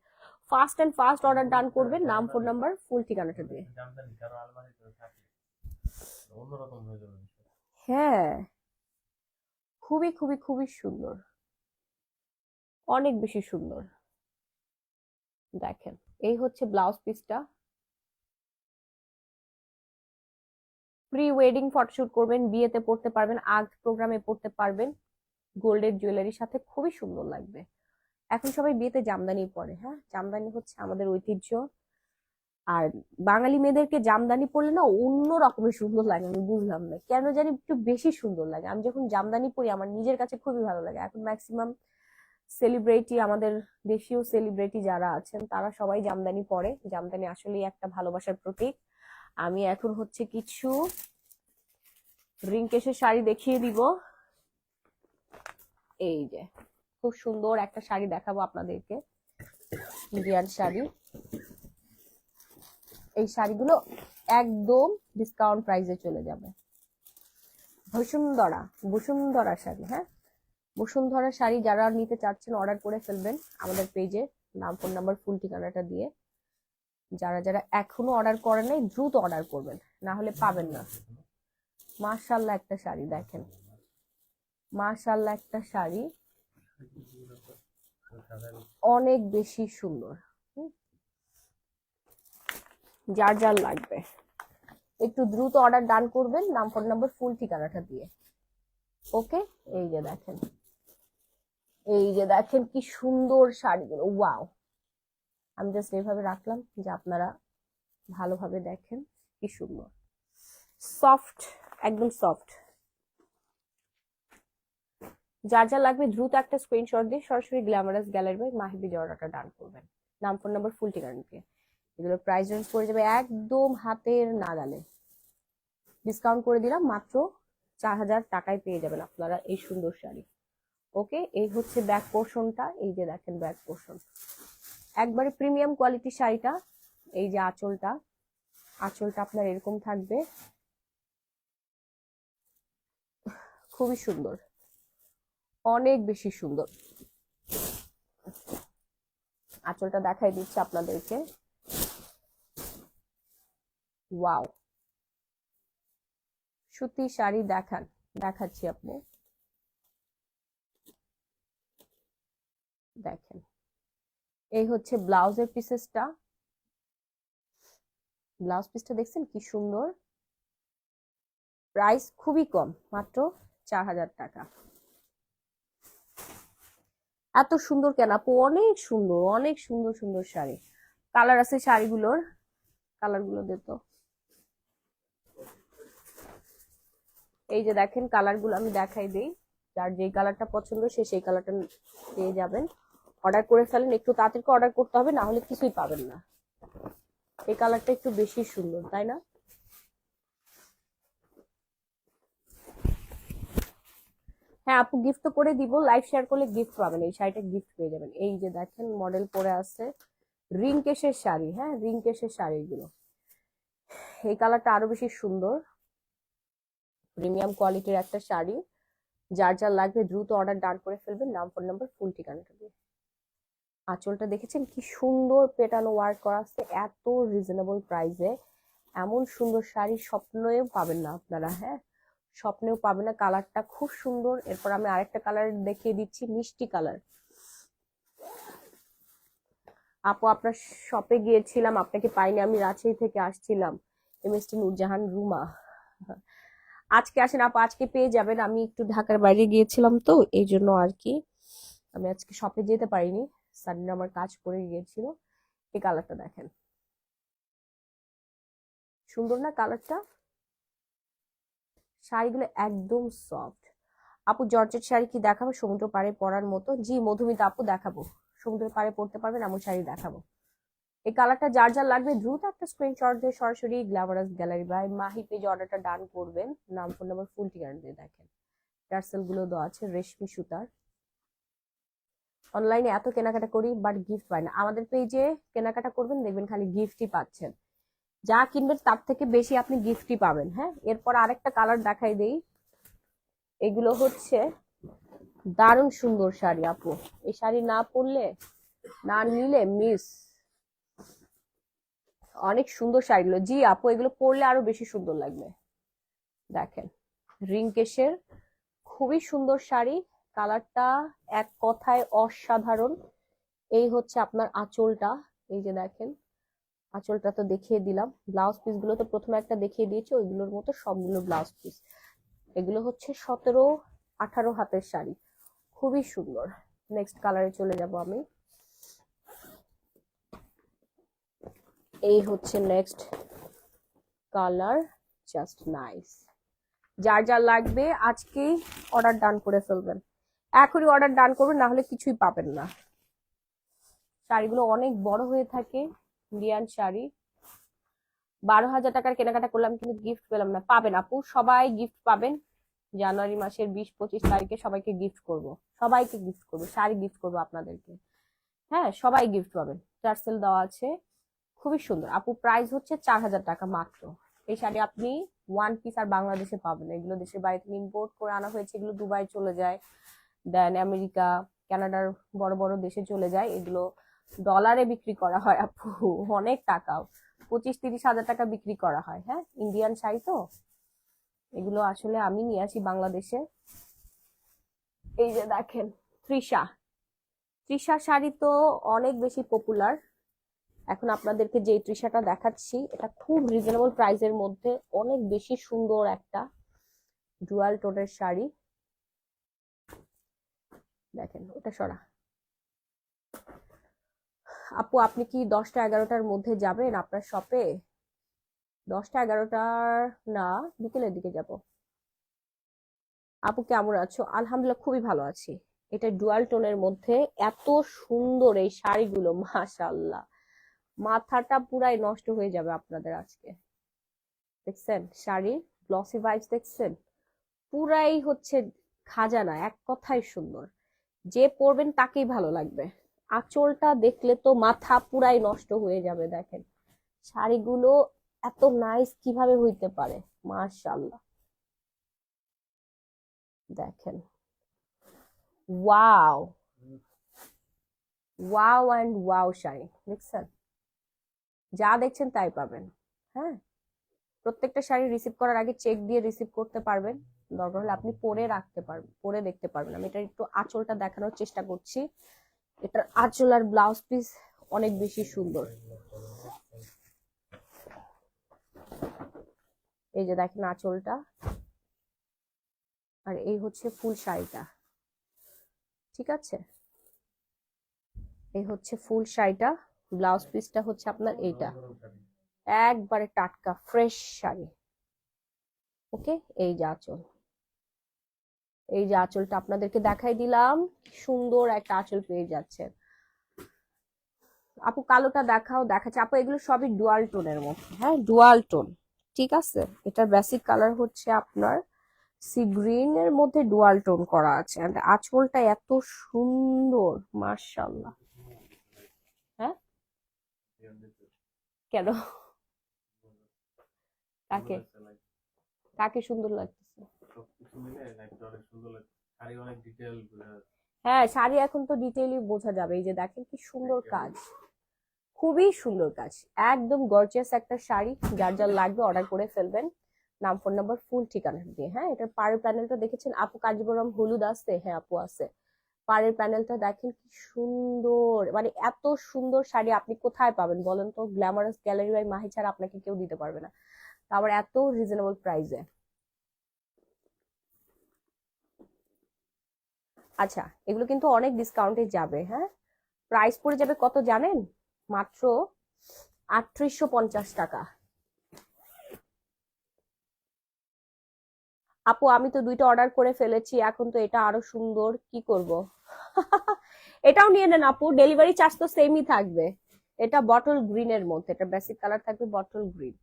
Fast and fast order done করবেন, নাম, ফোন নাম্বার, ফুল ঠিকানাটা দিয়ে। অন্যরকম হয়ে যাবে। হ্যাঁ, খুবই খুবই খুবই সুন্দর, অনেক বেশি সুন্দর। দেখেন এই হচ্ছে ব্লাউজ পিসটা। প্রি ওয়েডিং ফটোশুট করবেন, বিয়েতে পড়তে পারবেন, আর্ট প্রোগ্রামে পড়তে পারবেন, গোল্ডের জুয়েলারির সাথে খুবই সুন্দর লাগবে। এখন সবাই বিয়েতে জামদানি পরে, হ্যাঁ জামদানি হচ্ছে আমাদের ঐতিহ্য। আর বাঙালি মেয়েদেরকে জামদানি পরলে না অন্য রকমের সুন্দর লাগে, আমি বুঝলাম না কেন জানি একটু বেশি সুন্দর লাগে। আমি যখন জামদানি পরি আমার নিজের কাছে খুবই ভালো লাগে। এখন ম্যাক্সিমাম সেলিব্রিটি, আমাদের দেশীয় সেলিব্রিটি যারা আছেন তারা সবাই জামদানি পরে। জামদানি আসলেই একটা ভালোবাসার প্রতীক। আমি এখন হচ্ছে কিছু রিংকেশের শাড়ি দেখিয়ে দিব। এই যে খুব সুন্দর একটা শাড়ি দেখাবো আপনাদেরকে, ইন্ডিয়ান শাড়ি। এই শাড়িগুলো একদম ডিসকাউন্ট প্রাইসে চলে যাবে। বসুন্ধরা, বসুন্ধরা শাড়ি, হ্যাঁ বসুন্ধরা শাড়ি যারা নিতে চাচ্ছেন অর্ডার করে ফেলবেন আমাদের পেজে, নাম, ফোন নাম্বার, ফুল ঠিকানাটা দিয়ে। যারা যারা এখনো অর্ডার করেন নাই দ্রুত অর্ডার করবেন, না হলে পাবেন না। মাশাআল্লাহ একটা শাড়ি দেখেন, মাশাআল্লাহ একটা শাড়ি, অনেক বেশি সুন্দর। যার যার লাগবে একটু দ্রুত অর্ডার ডান করবেন, নাম, ফোন নাম্বার, ফুল ঠিকানাটা দিয়ে। ওকে, এই যে দেখেন, এই যে দেখেন কি সুন্দর শাড়িগুলো, ওয়াও। আমি জাস্ট এইভাবে রাখলাম যে আপনারা ভালোভাবে দেখেন কি সুন্দর, সফট, একদম সফট। যার যা লাগবে দ্রুত একটা স্ক্রিনশট দিয়ে সরাসরি গ্ল্যামারাস গ্যালারি বাই মাহিবি অর্ডারটা ডান করবেন, নাম, ফোন নাম্বার, ফুল ঠিকানা দিয়ে। এগুলোর প্রাইস রেঞ্জ পড়ে যাবে একদম হাতের নাগালে, ডিসকাউন্ট করে দিলাম, মাত্র 4000 টাকায় পেয়ে যাবেন আপনারা এই সুন্দর শাড়ি। ওকে, এই হচ্ছে ব্যাক পোর্শনটা, এই যে দেখেন ব্যাক পোর্শন, একবারে প্রিমিয়াম কোয়ালিটির শাড়িটা। এই যে আঁচলটা, আঁচলটা আপনার এরকম থাকবে, খুবই সুন্দর, অনেক বেশি সুন্দর। আঁচলটা দেখাই দিচ্ছি আপনাদেরকে, ওয়াও। সুতি শাড়ি দেখাচ্ছি আপু, দেখেন এই হচ্ছে ব্লাউজের পিসেসটা। ব্লাউজ পিসটা দেখছেন কি সুন্দর, প্রাইস খুবই কম, মাত্র 4000 টাকা। এত সুন্দর কেন আপু, অনেক সুন্দর, অনেক সুন্দর সুন্দর শাড়ি, কালার আছে শাড়িগুলোর, কালারগুলো দিত। এই যে দেখেন কালারগুলো আমি দেখাই দিই, যার যেই কালারটা পছন্দ সে সেই কালারটা পেয়ে যাবেন। অর্ডার করে ফেলেন, একটু তাড়াতাড়ি অর্ডার করতে হবে, না হলে কিছুই পাবেন না। এই কালারটা একটু বেশি সুন্দর, তাই না? হ্যাঁ আপু, গিফট তো করে দিব, লাইভ শেয়ার করলে গিফট পাবেন, এই শাড়িটা গিফট পেয়ে যাবেন। এই যে দেখেন মডেল পরে আছে, রিংকেশের শাড়ি, হ্যাঁ রিংকেশের শাড়িগুলো, এই কালারটা আরো বেশি সুন্দর, প্রিমিয়াম কোয়ালিটির একটা শাড়ি। যার যার লাগবে দ্রুত অর্ডার ডান করে ফেলবেন, নাম, ফোন নাম্বার, ফুল ঠিকানাটা দিয়ে। আঁচলটা দেখেছেন কি সুন্দর পেটানো ওয়ার্ক করা আছে, এত রিজনেবল প্রাইসে এমন সুন্দর শাড়ি স্বপ্নেও পাবেন না আপনারা, হ্যাঁ স্বপ্নেও পাবেন না। কালারটা খুব সুন্দর। এরপর আমি আরেকটা কালার দেখিয়ে দিচ্ছি, মিষ্টি কালার, আপু আপনার শপে গিয়েছিলাম, আপনাকে পাইনি, আমি রাজশাহী থেকে আসছিলাম। এমএসটি নূরজাহান রুমা। আজকে আসেন আপু, আজকে পেয়ে যাবেন। আমি একটু ঢাকার বাইরে গিয়েছিলাম তো এই জন্য আর কি আমি আজকে শপে যেতে পারিনি। সানডে আমার কাজ পড়ে গিয়েছিল। এই কালারটা দেখেন, সুন্দর না কালারটা? শাড়িগুলো একদম সফট। আপু জর্জেট শাড়ি কি দেখাবো সমুদ্র পাড়ে পরার মতো? জি মধুমিতা আপু দেখাবো, সমুদ্রের পাড়ে পড়তে পারবেন এমন শাড়ি দেখাবো। এই কালারটা যার যার লাগবে দ্রুত একটা স্ক্রিনশট দিয়ে সরাসরি গ্ল্যামারাস গ্যালারি বাই মাহি পেজে অর্ডারটা ডান করবেন। নাম ফোন নাম্বার ফুল ঠিকানা দিয়ে দেখেন। টার্সেল গুলো দেওয়া আছে রেশমি সুতার। অনলাইনে এত কেনাকাটা করি বাট গিফট পাই না। আমাদের পেজে কেনাকাটা করবেন, দেখবেন খালি গিফটই পাচ্ছেন। যা কিনবেন তার থেকে বেশি আপনি গিফটই পাবেন। হ্যাঁ, এরপর আরেকটা কালার দেখাই দেই। এগুলো হচ্ছে দারুণ সুন্দর শাড়ি আপু, এই শাড়ি না পরলে না নিলে মিস। অনেক সুন্দর শাড়িগুলো। জি আপু এগুলো পরলে আরো বেশি সুন্দর লাগবে। দেখেন রিংকেশের খুবই সুন্দর শাড়ি, কালারটা এক কথায় অসাধারণ। এই হচ্ছে আপনার আঁচলটা, এই যে দেখেন আঁচলটা তো দেখিয়ে দিলাম। ব্লাউজ পিস গুলো তো প্রথমে একটা দেখিয়ে দিয়েছি, ওইগুলোর মতো সবগুলো ব্লাউজ পিস। এগুলো হচ্ছে 17-18 হাতের শাড়ি, খুবই সুন্দর। নেক্সট কালারে চলে যাব আমি। এই হচ্ছে নেক্সট কালার, জাস্ট নাইস। যার যার লাগবে আজকেই অর্ডার ডান করে ফেলবেন, এখনই অর্ডার ডান করবেন, না হলে কিছুই পাবেন না। শাড়িগুলো অনেক বড় হয়ে থাকে, ইন্ডিয়ান শাড়ি। 12,000 টাকার কেনাকাটা করলাম কিন্তু গিফট পেলাম না। পাবেন আপু, সবাই গিফট পাবেন। জানুয়ারি মাসের 20-25 তারিখে সবাইকে গিফট করব, সবাইকে গিফট করবো, শাড়ি গিফট করবো আপনাদেরকে। হ্যাঁ সবাই গিফট পাবেন। টার্সেল দেওয়া আছে, খুবই সুন্দর আপু। প্রাইস হচ্ছে 4,000 টাকা মাত্র। এই শাড়ি আপনি ওয়ান পিস আর বাংলাদেশে পাবেন। এগুলো দেশের বাইরে থেকে ইম্পোর্ট করে আনা হয়েছে, এগুলো দুবাই চলে যায়, দেন আমেরিকা, কানাডার বড় বড় দেশে চলে যায়। এগুলো ডলারে বিক্রি করা হয় আপু, অনেক টাকা, 25-30 হাজার টাকা বিক্রি করা হয়। হ্যাঁ ইন্ডিয়ান শাড়ি তো, এগুলো আসলে আমি নিয়ে আসি বাংলাদেশে। এই যে দেখেন তৃষা, তৃষা শাড়ি তো অনেক বেশি পপুলার। এখন আপনাদেরকে যে তৃষাটা দেখাচ্ছি এটা খুব রিজনেবল প্রাইসের মধ্যে অনেক বেশি সুন্দর একটা ডুয়াল টোনের শাড়ি। দেখেন ওটা সরা। আপু আপনি কি 10টা-11টার মধ্যে যাবেন আপনার শপে? 10টা-11টার না, বিকেলের দিকে যাব। আপু কেমন আছো? আলহামদুলিল্লাহ খুবই ভালো আছি। এটা ডুয়াল টোনের মধ্যে এত সুন্দর এই শাড়িগুলো, মাশাআল্লাহ মাথাটা পুরাই নষ্ট হয়ে যাবে আপনাদের আজকে। দেখছেন শাড়ির গ্লসি ভাইবস, দেখছেন পুরাই হচ্ছে খাজানা, এক কথায় সুন্দর। যে পরবেন তাকেই ভালো লাগবে। আঁচলটা দেখলে তো মাথা পুরাই নষ্ট হয়ে যাবে। দেখেন শাড়িগুলো এত নাইস কিভাবে হইতে পারে, মাশাআল্লাহ। দেখেন wow, wow and wow sari, দেখছেন যা দেখছেন তাই পাবেন। হ্যাঁ প্রত্যেকটা শাড়ি রিসিভ করার আগে চেক দিয়ে রিসিভ করতে পারবেন, দরকার হলে আপনি পরে রাখতে পারবেন, পরে দেখতে পারবেন। আমি এটা একটু আঁচলটা দেখানোর চেষ্টা করছি। এটার আঁচল আর ব্লাউজ পিস অনেক বেশি সুন্দর। এই যে দেখেন আঁচলটা, আর এই হচ্ছে ফুল শাড়িটা। ঠিক আছে, এই হচ্ছে ফুল শাড়িটা, ব্লাউজ পিসটা হচ্ছে আপনার এইটা, একবারে টাটকা ফ্রেশ শাড়ি। ওকে, এই যে আঁচল, এই যে আঁচলটা আপনাদেরকে দেখাই দিলাম, সুন্দর একটা আঁচল পেয়ে যাচ্ছেন। আপু কালোটা দেখাও, দেখাচ্ছে আপু এগুলো সবই ডুয়াল টোনের মধ্যে। হ্যাঁ ডুয়াল টোন, ঠিক আছে। এটার বেসিক কালার হচ্ছে আপনার সি গ্রিন এর মধ্যে ডুয়াল টোন করা আছে, আর আঁচলটা এত সুন্দর, মাশাআল্লাহ। হ্যাঁ কেন, কাকে কাকে সুন্দর লাগতেছে? সবকিছু মিলে লাইফটা অনেক সুন্দর লাগে। শাড়ি অনেক ডিটেইল বোঝা যাচ্ছে। হ্যাঁ শাড়ি এখন তো ডিটেইলি বোঝা যাবে। এই যে দেখেন কি সুন্দর কাজ, খুবই সুন্দর কাজ, একদম গর্জিয়াস একটা শাড়ি। যার যার লাগবে অর্ডার করে ফেলবেন, নাম ফোন নাম্বার ফুল ঠিকানা দিয়ে। হ্যাঁ এটার পাড়ের প্যানেলটা দেখেছেন আপু? কাঞ্জিবরম হলুদ আছে? হ্যাঁ আপু আছে। পাড়ের প্যানেলটা দেখেন কি সুন্দর, মানে এত সুন্দর শাড়ি আপনি কোথায় পাবেন বলেন তো? গ্ল্যামারাস গ্যালারি বাই মাহি ছাড়া আপনাকে কেউ দিতে পারবে না, তারপর এত রিজনেবল প্রাইসে। আচ্ছা, এগুলো কিন্তু অনেক ডিসকাউন্টে যাবে, হ্যাঁ। প্রাইস পড়ে যাবে কত জানেন? মাত্র 3850 টাকা। আপু আমি তো দুইটা অর্ডার করে ফেলেছি, এখন তো এটা আরো সুন্দর, কি করব? এটাও নিয়ে নেন আপু, ডেলিভারি চার্জ তো সেমই থাকবে। এটা বটল গ্রিন এর মধ্যে, এটা বেসিক কালার থাকবে বটল গ্রিন।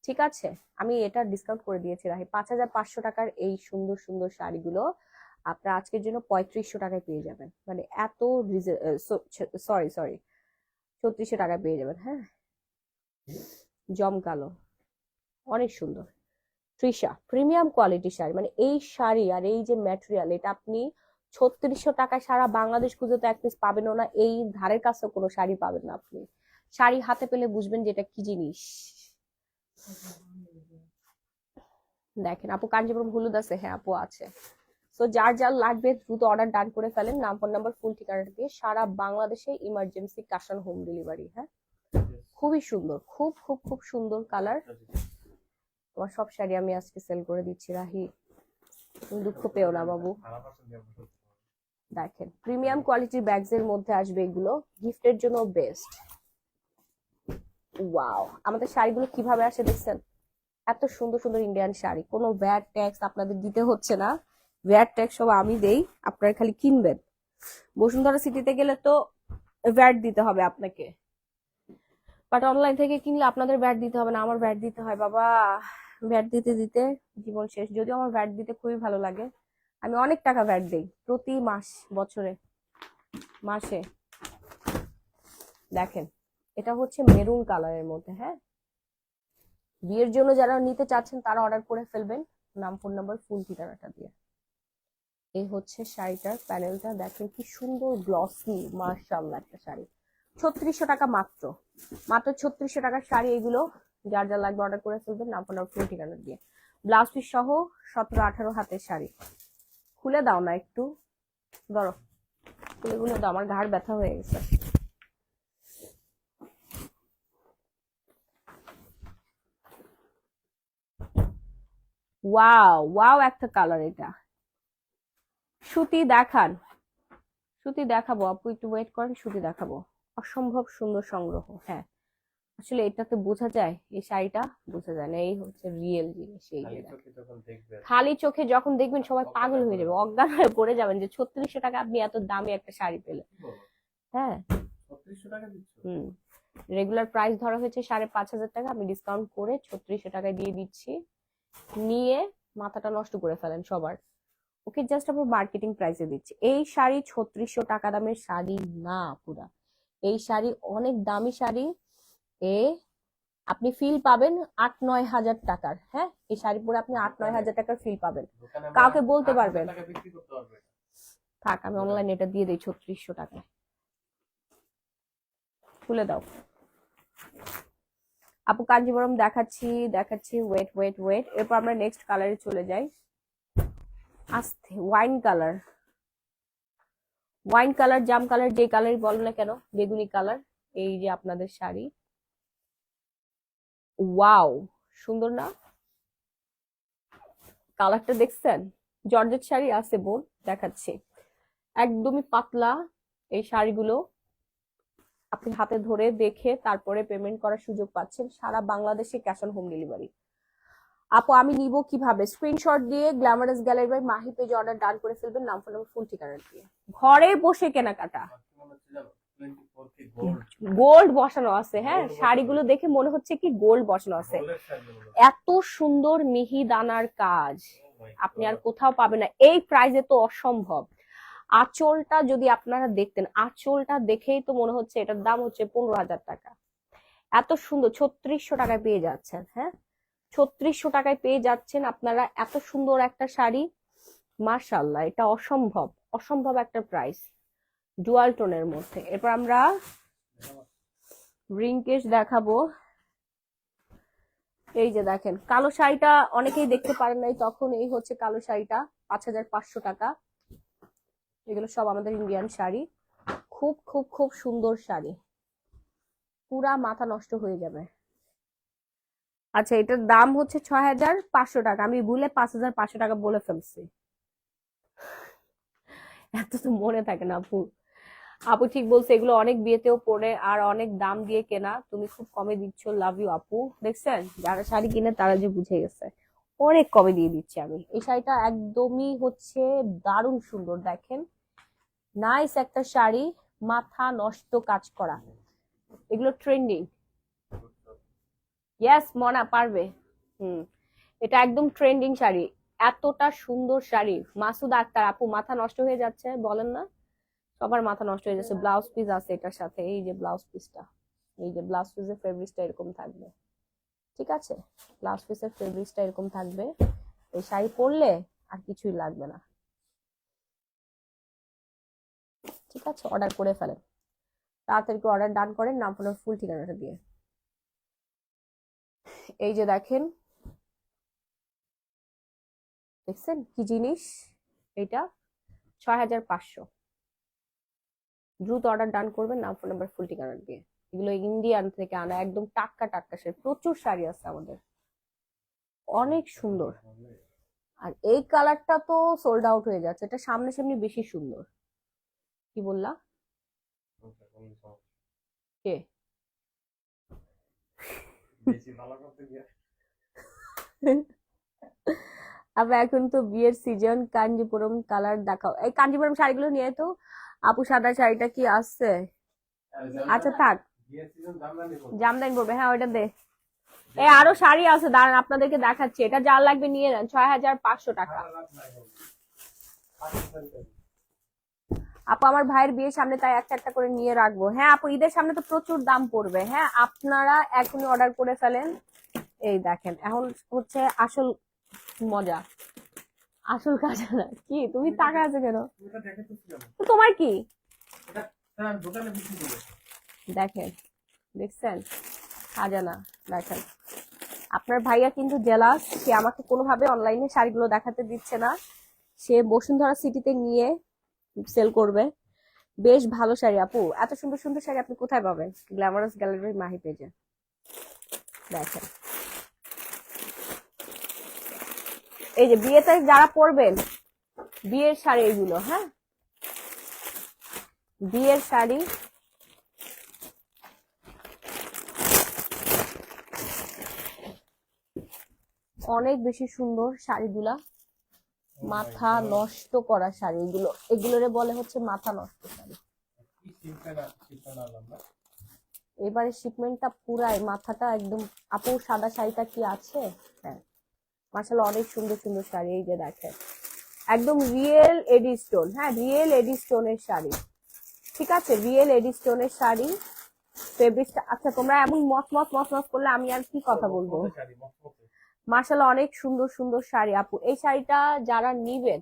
ঠিক আছে, আমি এটা ডিসকাউন্ট করে দিয়েছি রাহি। 5500 টাকার এই সুন্দর সুন্দর শাড়িগুলো আপনারা আজকের জন্য 3500 টাকায় পেয়ে যাবেন, মানে এত সরি সরি 3600 টাকায় পেয়ে যাবেন, হ্যাঁ। জমকালো, অনেক সুন্দর। তৃষা প্রিমিয়াম কোয়ালিটি শাড়ি, মানে এই শাড়ি আর এই যে ম্যাটেরিয়াল, এটা আপনি 3600 টাকায় সারা বাংলাদেশ খুঁজে তো এক পিস পাবেনও না, এই ধারের কাছে কোনো শাড়ি পাবেন না আপনি। শাড়ি হাতে পেলে বুঝবেন যে এটা কি জিনিস। দেখেন আপু কাঞ্জিপুরম হলুদ আছে, হ্যাঁ আপু আছে। তো যার যার লাগবে দ্রুত অর্ডার ডান করে ফেলেন, নাম ফোন নাম্বার ফুল ঠিকানাটা দিয়ে। সারা বাংলাদেশে emergency cash on home delivery, হ্যাঁ। খুবই সুন্দর, খুব খুব খুব সুন্দর কালার। তোমার সব শাড়ি আমি আজকে সেল করে দিচ্ছি রাহি, তুমি দুঃখ পেও না বাবু। দেখেন প্রিমিয়াম কোয়ালিটির ব্যাগস এর মধ্যে আসবে এগুলো, গিফটের জন্য বেস্ট। ওয়াও, আমাদের শাড়িগুলো কিভাবে আসে দেখছেন? এত সুন্দর সুন্দর ইন্ডিয়ান শাড়ি, কোনো ভ্যাট ট্যাক্স আপনাদের দিতে হচ্ছে না। ভ্যাট ট্যাক্স সব আমি দেই, আপনারা খালি কিনবেন। বসুন্ধরা সিটিতে গেলে তো ভ্যাট দিতে হবে আপনাকে, বাট অনলাইন থেকে কিনলে আপনাদের ভ্যাট দিতে হবে না, আমার ভ্যাট দিতে হয় বাবা। ভ্যাট দিতে দিতে জীবন শেষ, যদিও আমার ভ্যাট দিতে খুবই ভালো লাগে। আমি অনেক টাকা ভ্যাট দেই প্রতি বছরে, মাসে। দেখেন এটা হচ্ছে মেরুন কালারের মধ্যে, হ্যাঁ। বিয়ের জন্য যারা নিতে চাচ্ছেন তারা অর্ডার করে ফেলবেন, নাম ফোন নাম্বার ফুল ঠিকানাটা দিয়ে। এই হচ্ছে শাড়িটার প্যানেলটা, দেখেন কি সুন্দর গ্লসি, মার্শাল্লাহ একটা শাড়ি। 3600 টাকা মাত্র, মাত্র 3600 টাকার শাড়ি এগুলো। যার যা লাগবে অর্ডার করে ফেলবেন, নাম ফোন নাম্বার ফুল ঠিকানা দিয়ে। ব্লাউজ পিস সহ 17-18 হাতের শাড়ি। খুলে দাও না একটু, ধরো খুলে দাও, আমার ঘাড় ব্যথা হয়ে গেছে। ওয়াও ওয়াও একটা কালার এটা। সুতি দেখান, সুতি দেখাবো আপু, একটু ওয়েট করেন, সুতি দেখাবো। অসম্ভব সুন্দর সংগ্রহ, হ্যাঁ। আসলে এটাতে বোঝা যায়, এই শাড়িটা বোঝা যায় না, এই হচ্ছে রিয়েল জিনিস। এই যে খালি চোখে যখন দেখবেন সবাই পাগল হয়ে যাবে, অজ্ঞান হয়ে পড়ে যাবেন যে 3600 টাকা আপনি এত দামি একটা শাড়ি পেলেন, হ্যাঁ। হুম, রেগুলার প্রাইস ধরা হয়েছে 5500 টাকা, আমি ডিসকাউন্ট করে 3600 টাকায় দিয়ে দিচ্ছি। নিয়ে মাথাটা নষ্ট করে ফেলেন সবার। ওকে জাস্ট আমরা মার্কেটিং প্রাইসে দিচ্ছি। এই শাড়ি 3600 টাকা দামের শাড়ি না পুরা, এই শাড়ি অনেক দামি শাড়ি। এ আপনি ফিল পাবেন 8-9 হাজার টাকার, হ্যাঁ। এই শাড়ি পরে আপনি 8-9 হাজার টাকার ফিল পাবেন, কাউকে বলতে পারবেন। থাক আমি অনলাইনে এটা দিয়ে দিই 3600 টাকায়। খুলে দাও আপু, কাঞ্জিবরম দেখাচ্ছি দেখাচ্ছি, ওয়েট ওয়েট ওয়েট। এরপর আমরা নেক্সট কালারে চলে যাই। আস্তে, ওয়াইন কালার, ওয়াইন কালার, জাম কালার, যে কালারই বলো না কেন, বেগুনি কালার। এই যে আপনাদের শাড়ি, ওয়াও সুন্দর না? কালারটা দেখছেন? জর্জেট শাড়ি আছে বোন, দেখাচ্ছি। একদমই পাতলা এই শাড়িগুলো, আপনি হাতে ধরে দেখে তারপরে পেমেন্ট করার সুযোগ পাচ্ছেন, সারা বাংলাদেশে ক্যাশ অন হোম ডেলিভারি। আপু আমি নিব কিভাবে? স্ক্রিনশট দিয়ে গ্ল্যামারাস গ্যালারি বাই মাহি পেজে অর্ডার ডান করে ফেলবেন, নাম ফোন নাম্বার ফুল ঠিকানা দিয়ে। ঘরে বসে কেনাকাটা, গোল্ড বসানো আছে, হ্যাঁ। শাড়িগুলো দেখে মনে হচ্ছে কি গোল্ড বসানো আছে, এত সুন্দর মিহি দানার কাজ আপনি আর কোথাও পাবেন না এই প্রাইসে, তো অসম্ভব। আঁচলটা যদি আপনারা দেখতেন, আঁচলটা দেখেই তো মনে হচ্ছে এটার দাম হচ্ছে 15,000 টাকা। এত সুন্দর 3600 টাকায় পেয়ে যাচ্ছেন, হ্যাঁ। 3600 টাকায় পেয়ে যাচ্ছেন আপনারা এত সুন্দর একটা শাড়ি, মাশাআল্লাহ। এটা অসম্ভব অসম্ভব একটা প্রাইস, ডুয়াল টোনের মধ্যে। এরপর আমরা রিংকেশ দেখাবো। এই যে দেখেন কালো শাড়িটা অনেকেই দেখতে পারেন নাই, তখন এই হচ্ছে কালো শাড়িটা 5500 টাকা। এগুলো সব আমাদের ইন্ডিয়ান শাড়ি, খুব খুব খুব সুন্দর শাড়ি, পুরা মাথা নষ্ট হয়ে যাবে। আচ্ছা, এটার দাম হচ্ছে 6,500 টাকা। আমি ভুলে 5,500 টাকা বলে ফেলছি। এত তো মনে থাকে না আপু। আপু ঠিক বলছে, এগুলো অনেক বিয়েতেও পরে আর অনেক দাম দিয়ে কেনা, তুমি খুব কমে দিচ্ছ, লাভ ইউ আপু। দেখছেন, যারা শাড়ি কিনে তারা যে বুঝে গেছে, অনেক কমে দিয়ে দিচ্ছি আমি। এই শাড়িটা একদমই হচ্ছে দারুণ সুন্দর, দেখেন, নাইস একটা শাড়ি, মাথা নষ্ট কাজ করা, এগুলো ট্রেন্ডিং। ইয়েস, মনা পারবে। হুম, এটা একদম ট্রেন্ডিং শাড়ি, এতটা সুন্দর শাড়ি। মাসুদ আক্তার আপু, মাথা নষ্ট হয়ে যাচ্ছে বলেন না, সবার মাথা নষ্ট হয়ে যাচ্ছে। ব্লাউজ পিস আছে এটার সাথে, এই যে ব্লাউজ পিসটা, এই যে ব্লাউজ পিসের ফেব্রিক্সটা এরকম থাকবে, ঠিক আছে, ব্লাউজ পিসের ফেব্রিক্সটা এরকম থাকবে। এই শাড়ি পরলে আর কিছুই লাগবে না, ঠিক আছে। অর্ডার করে ফেলেন, তাড়াতাড়ি করে অর্ডার ডান করেন, নাম ফোনের ফুল ঠিকানাটা দিয়ে। এই যে দেখেন, দেখছেন কি জিনিস, এটা 6,500। দ্রুত অর্ডার ডান করবেন, নাম ফোন নাম্বার ফুল ঠিকানা দিয়ে। এগুলো ইন্ডিয়ান থেকে আনা, একদম টাটকা টাটকা শাড়ি, প্রচুর শাড়ি আছে আমাদের, অনেক সুন্দর। আর এই কালারটা তো সোল্ড আউট হয়ে যাচ্ছে, এটা সামনে সামনে বেশি সুন্দর। কি বললা? কে? বেশি ভালো করতে গিয়ে আবার এখন তো বিয়ের সিজন, কাঞ্জিপুরম কালার দেখাও। এই কাঞ্জিপুরম শাড়িগুলো নিয়ে তো আপু, সাদা শাড়িটা কি আছে? আচ্ছা থাক, বিয়ের সিজন জামদানি করবে। জামদানি পরবে, হ্যাঁ ওইটা দে। এই আরো শাড়ি আছে, দাঁড়ান আপনাদেরকে দেখাচ্ছি, এটা যার লাগবে নিয়ে নেন, 6,500 টাকা। আপু আমার ভাইয়ের বিয়ের সামনে, তাই একটা একটা করে নিয়ে রাখবো। হ্যাঁ আপু, ঈদের সামনে তো প্রচুর দাম পড়বে, হ্যাঁ আপনারা এখনই অর্ডার করে ফেলেন। এই দেখেন, এখন হচ্ছে আসল মজা, আসল খাজানা। কি তুমি টাকা আছে কেন? এটা দেখে তো কেমন, তো তোমার কি? এটা তার দোকানে বিক্রি করে। দেখেন, দেখছেন খাজানা, দেখেন। আপনার ভাইয়া কিন্তু জেলাস, সে আমাকে কোনোভাবে অনলাইনে শাড়িগুলো দেখাতে দিচ্ছে না, সে বসুন্ধরা সিটিতে নিয়ে সেল করবে। বেশ ভালো শাড়ি আপু, এত সুন্দর সুন্দর শাড়ি আপনি কোথায় পাবেন? গ্ল্যামারাস গ্যালারির মাহি পেজে। দেখেন, এই যে বিয়েতে যারা পরবেন, বিয়ের শাড়ি এগুলো, হ্যাঁ বিয়ের শাড়ি। অনেক বেশি সুন্দর শাড়িগুলা, মাথা নষ্ট করা শাড়ি এগুলো, এগুলোরে বলে হচ্ছে মাথা নষ্ট শাড়ি। কি শিল্পটা আনলাম না। এবারে শিপমেন্টটা পুরাই মাথাটা একদম। আপু সাদা শাড়িটা কি আছে? হ্যাঁ, মাশাআল্লাহ অনেক সুন্দর সুন্দর শাড়ি, এই যে দেখেন, একদম রিয়েল এডি স্টোন, হ্যাঁ রিয়েল এডি স্টোনের শাড়ি, ঠিক আছে, রিয়েল এডি স্টোনের শাড়ি। ফেব্রিক্সটা, আচ্ছা তোমরা এমন মচমচ মচমচ করলে আমি আর কি কথা বলবো। মতমতে শাড়ি, মতমতে। মাশাআল্লাহ অনেক সুন্দর সুন্দর শাড়ি আপু, এই শাড়িটা যারা নিবেন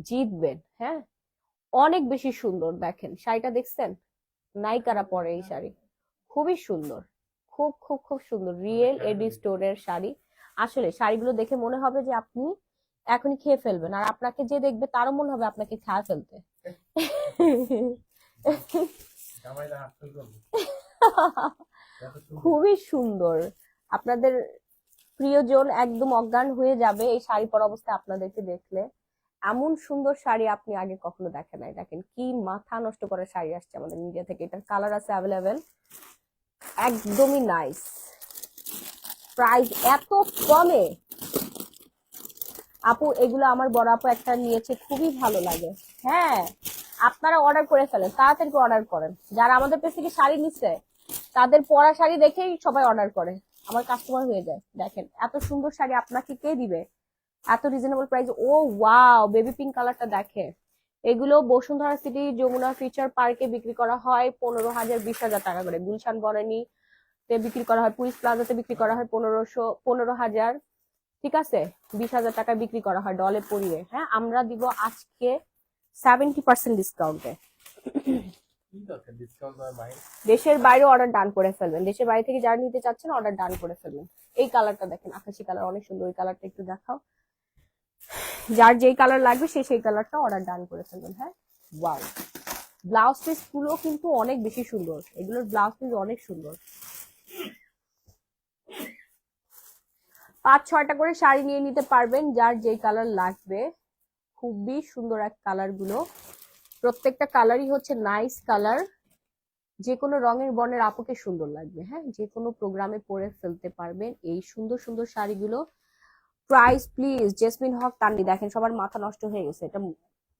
জিতবেন, হ্যাঁ অনেক বেশি সুন্দর। দেখেন শাড়িটা, দেখছেন, নায়িকারা পরে এই শাড়ি, খুবই সুন্দর, খুব খুব খুব সুন্দর, রিয়েল এডি স্টোরের শাড়ি। আসলে শাড়িগুলো দেখে মনে হবে যে আপনি এখনই খেয়ে ফেলবেন, আর আপনাকে যে দেখবে তারও মনে হবে আপনাকে খেয়ে ফেলতে। জামাইরা হাসপাতাল করবে। এত সুন্দর। খুবই সুন্দর, আপনাদের প্রিয়জন একদম অজ্ঞান হয়ে যাবে এই শাড়ি পরা অবস্থায় আপনাদেরকে দেখলে। এমন সুন্দর শাড়ি আপনি আগে কখনো দেখেন নাই। দেখেন কি মাথা নষ্ট করা শাড়ি আসছে আমাদের ইন্ডিয়া থেকে, এটার কালার আছে অ্যাভেলেবেল, একদমই নাইস, প্রাইস এত কমে। আপু এগুলো আমার বড় আপু একটা নিয়েছে, খুবই ভালো লাগে। হ্যাঁ, আপনারা অর্ডার করে ফেলেন, তাড়াতাড়ি অর্ডার করেন। যারা আমাদের কাছ থেকে শাড়ি নিচ্ছে তাদের পরা শাড়ি দেখেই সবাই অর্ডার করে, আমার কাস্টমার হয়ে যায়। দেখেন এত সুন্দর শাড়ি আপনাকে কে দিবে এত রিজনেবল প্রাইস। ও ওয়াও, বেবি পিঙ্ক কালারটা দেখে, এগুলো বসুন্ধরা সিটি যমুনা ফিউচার পার্কে বিক্রি করা হয় 15,000 20,000 টাকা করে, গুলশান বনানী তে বিক্রি করা হয়, পুলিশ প্লাজাতে বিক্রি করা হয় 15,000, ঠিক আছে, 20,000 টাকা বিক্রি করা হয় ডলে পরিয়ে। হ্যাঁ, আমরা দিব আজকে 70% ডিসকাউন্টে। কি দরকার ডিসকাউন্ট দেওয়ার বাইরে? দেশের বাইরে অর্ডার ডান করে ফেলবেন, দেশের বাইরে থেকে যারা নিতে চাচ্ছেন অর্ডার ডান করে ফেলবেন। এই কালারটা দেখেন, আকাশি কালার, অনেক সুন্দর, ওই কালারটা একটু দেখাও। যার যেই কালার লাগবে সেই কালারটা অর্ডার ডান করে ফেলবেন। হ্যাঁ, ওয়াও, ব্লাউজ পিস গুলো কিন্তু অনেক বেশি সুন্দর, এগুলোর ব্লাউজ পিস অনেক সুন্দর। 5-6টা করে শাড়ি নিয়ে নিতে পারবেন, যার যেই কালার লাগবে। খুবই সুন্দর এক কালার গুলো, প্রত্যেকটা কালারই হচ্ছে নাইস কালার। যে কোনো রঙের বর্ণের আপুকে সুন্দর লাগবে, হ্যাঁ, যে কোনো প্রোগ্রামে পরে ফেলতে পারবেন এই সুন্দর সুন্দর শাড়িগুলো। প্রাইস প্লিজ জেসমিন হক তান্নি, দেখেন সবার মাথা নষ্ট হয়ে গেছে, এটা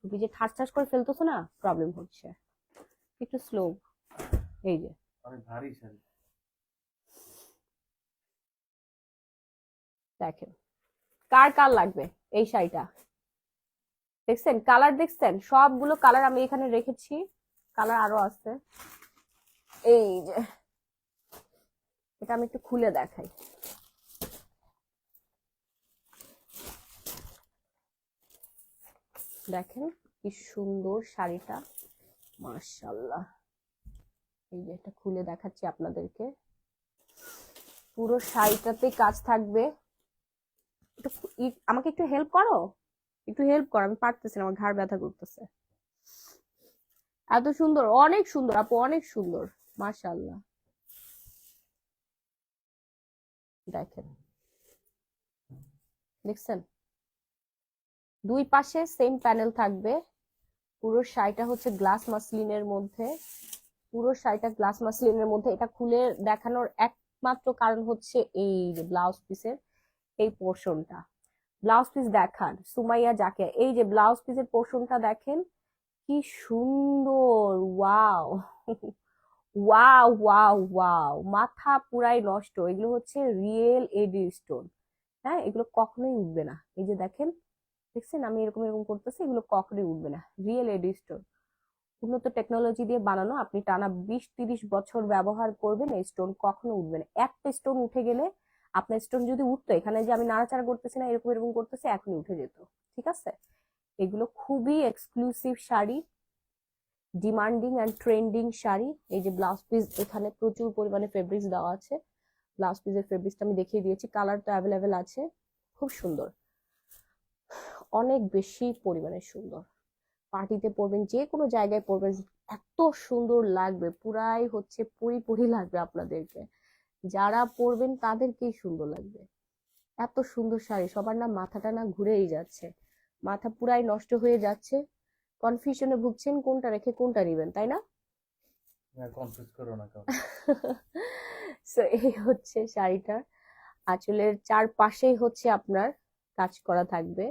তুমি যে ঠাস ঠাস করে ফেলতেছো না, প্রবলেম হচ্ছে, একটু স্লো। এই যে অনেক ভারী শাড়ি। দেখেন, কার কার লাগবে এই শাড়িটা, দেখছেন কালার, দেখছেন সবগুলো কালার আমি এখানে রেখেছি, কালার আরো আছে। এই যে এটা আমি একটু খুলে দেখাই, দেখেন কি সুন্দর শাড়িটা, মাশাআল্লাহ। এই যে এটা খুলে দেখাচ্ছি আপনাদেরকে, পুরো শাড়িটাতে কাজ থাকবে। আমাকে একটু হেল্প করো, একটু হেল্প করো, আমি পারতেছি না, আমার ঘাড় ব্যথা করতেছে। এত সুন্দর, অনেক সুন্দর আপু, অনেক সুন্দর, মাশাআল্লাহ। দেখেন, দেখছেন দুই পাশে সেম প্যানেল থাকবে। পুরো শাড়িটা হচ্ছে গ্লাস মাসলিনের মধ্যে, পুরো শাড়িটা গ্লাস মাসলিনের মধ্যে। এটা খুলে দেখানোর একমাত্র কারণ হচ্ছে এই যে ব্লাউজ পিসের এই পোর্শনটা, ব্লাউজ পিস দেখান সুমাইয়া জাকিয়া, এই যে ব্লাউজ পিসের পোর্শনটা দেখেন কি সুন্দর, ওয়াও ওয়াও ওয়াও ওয়াও, মাথা পুরাই নষ্ট। এগুলো হচ্ছে রিয়েল এডি স্টোন, হ্যাঁ, এগুলো কখনোই উঠবে না। এই যে দেখেন, দেখছেন আমি এরকম এরকম করতেছি, এগুলো কখনোই উঠবে না, রিয়েল এডি স্টোন, উন্নত টেকনোলজি দিয়ে বানানো। আপনি টানা 20-30 বছর ব্যবহার করবেন, এই স্টোন কখনো উঠবে না। একটা স্টোন উঠে গেলে, আপনার স্টোন যদি উঠতো, এখানে যে আমি নাড়াচাড়া করতেছি না, এরকম এরকম করতেছি, এখনই উঠে যেত, ঠিক আছে। এগুলো খুবই exclusive sari, demanding and trending sari. এই যে ব্লাউজ পিস, এখানে প্রচুর পরিমাণে ফেব্রিক্স দেওয়া আছে, ব্লাউজ পিসের ফেব্রিক্সটা আমি দেখিয়ে দিয়েছি, কালার তো অ্যাভেলেবেল আছে, খুব সুন্দর, অনেক বেশি পরিমাণে সুন্দর। পার্টিতে পরবেন, যে কোনো জায়গায় পরবেন, এত সুন্দর লাগবে, পুরাই হচ্ছে পরি লাগবে আপনাদেরকে, যারা পরবেন তাদেরকেই সুন্দর লাগবে। এত সুন্দর শাড়ি, সবার না মাথাটা না ঘুরেই যাচ্ছে, মাথা পুরাই নষ্ট হয়ে যাচ্ছে, কনফিউশনে ভুগছেন কোনটা রেখে কোনটা নিবেন, তাই না? কনফিউজ করো না কাউকে। সো এই হচ্ছে শাড়িটার আঁচলের চারপাশেই হচ্ছে আপনার কাজ করা থাকবে।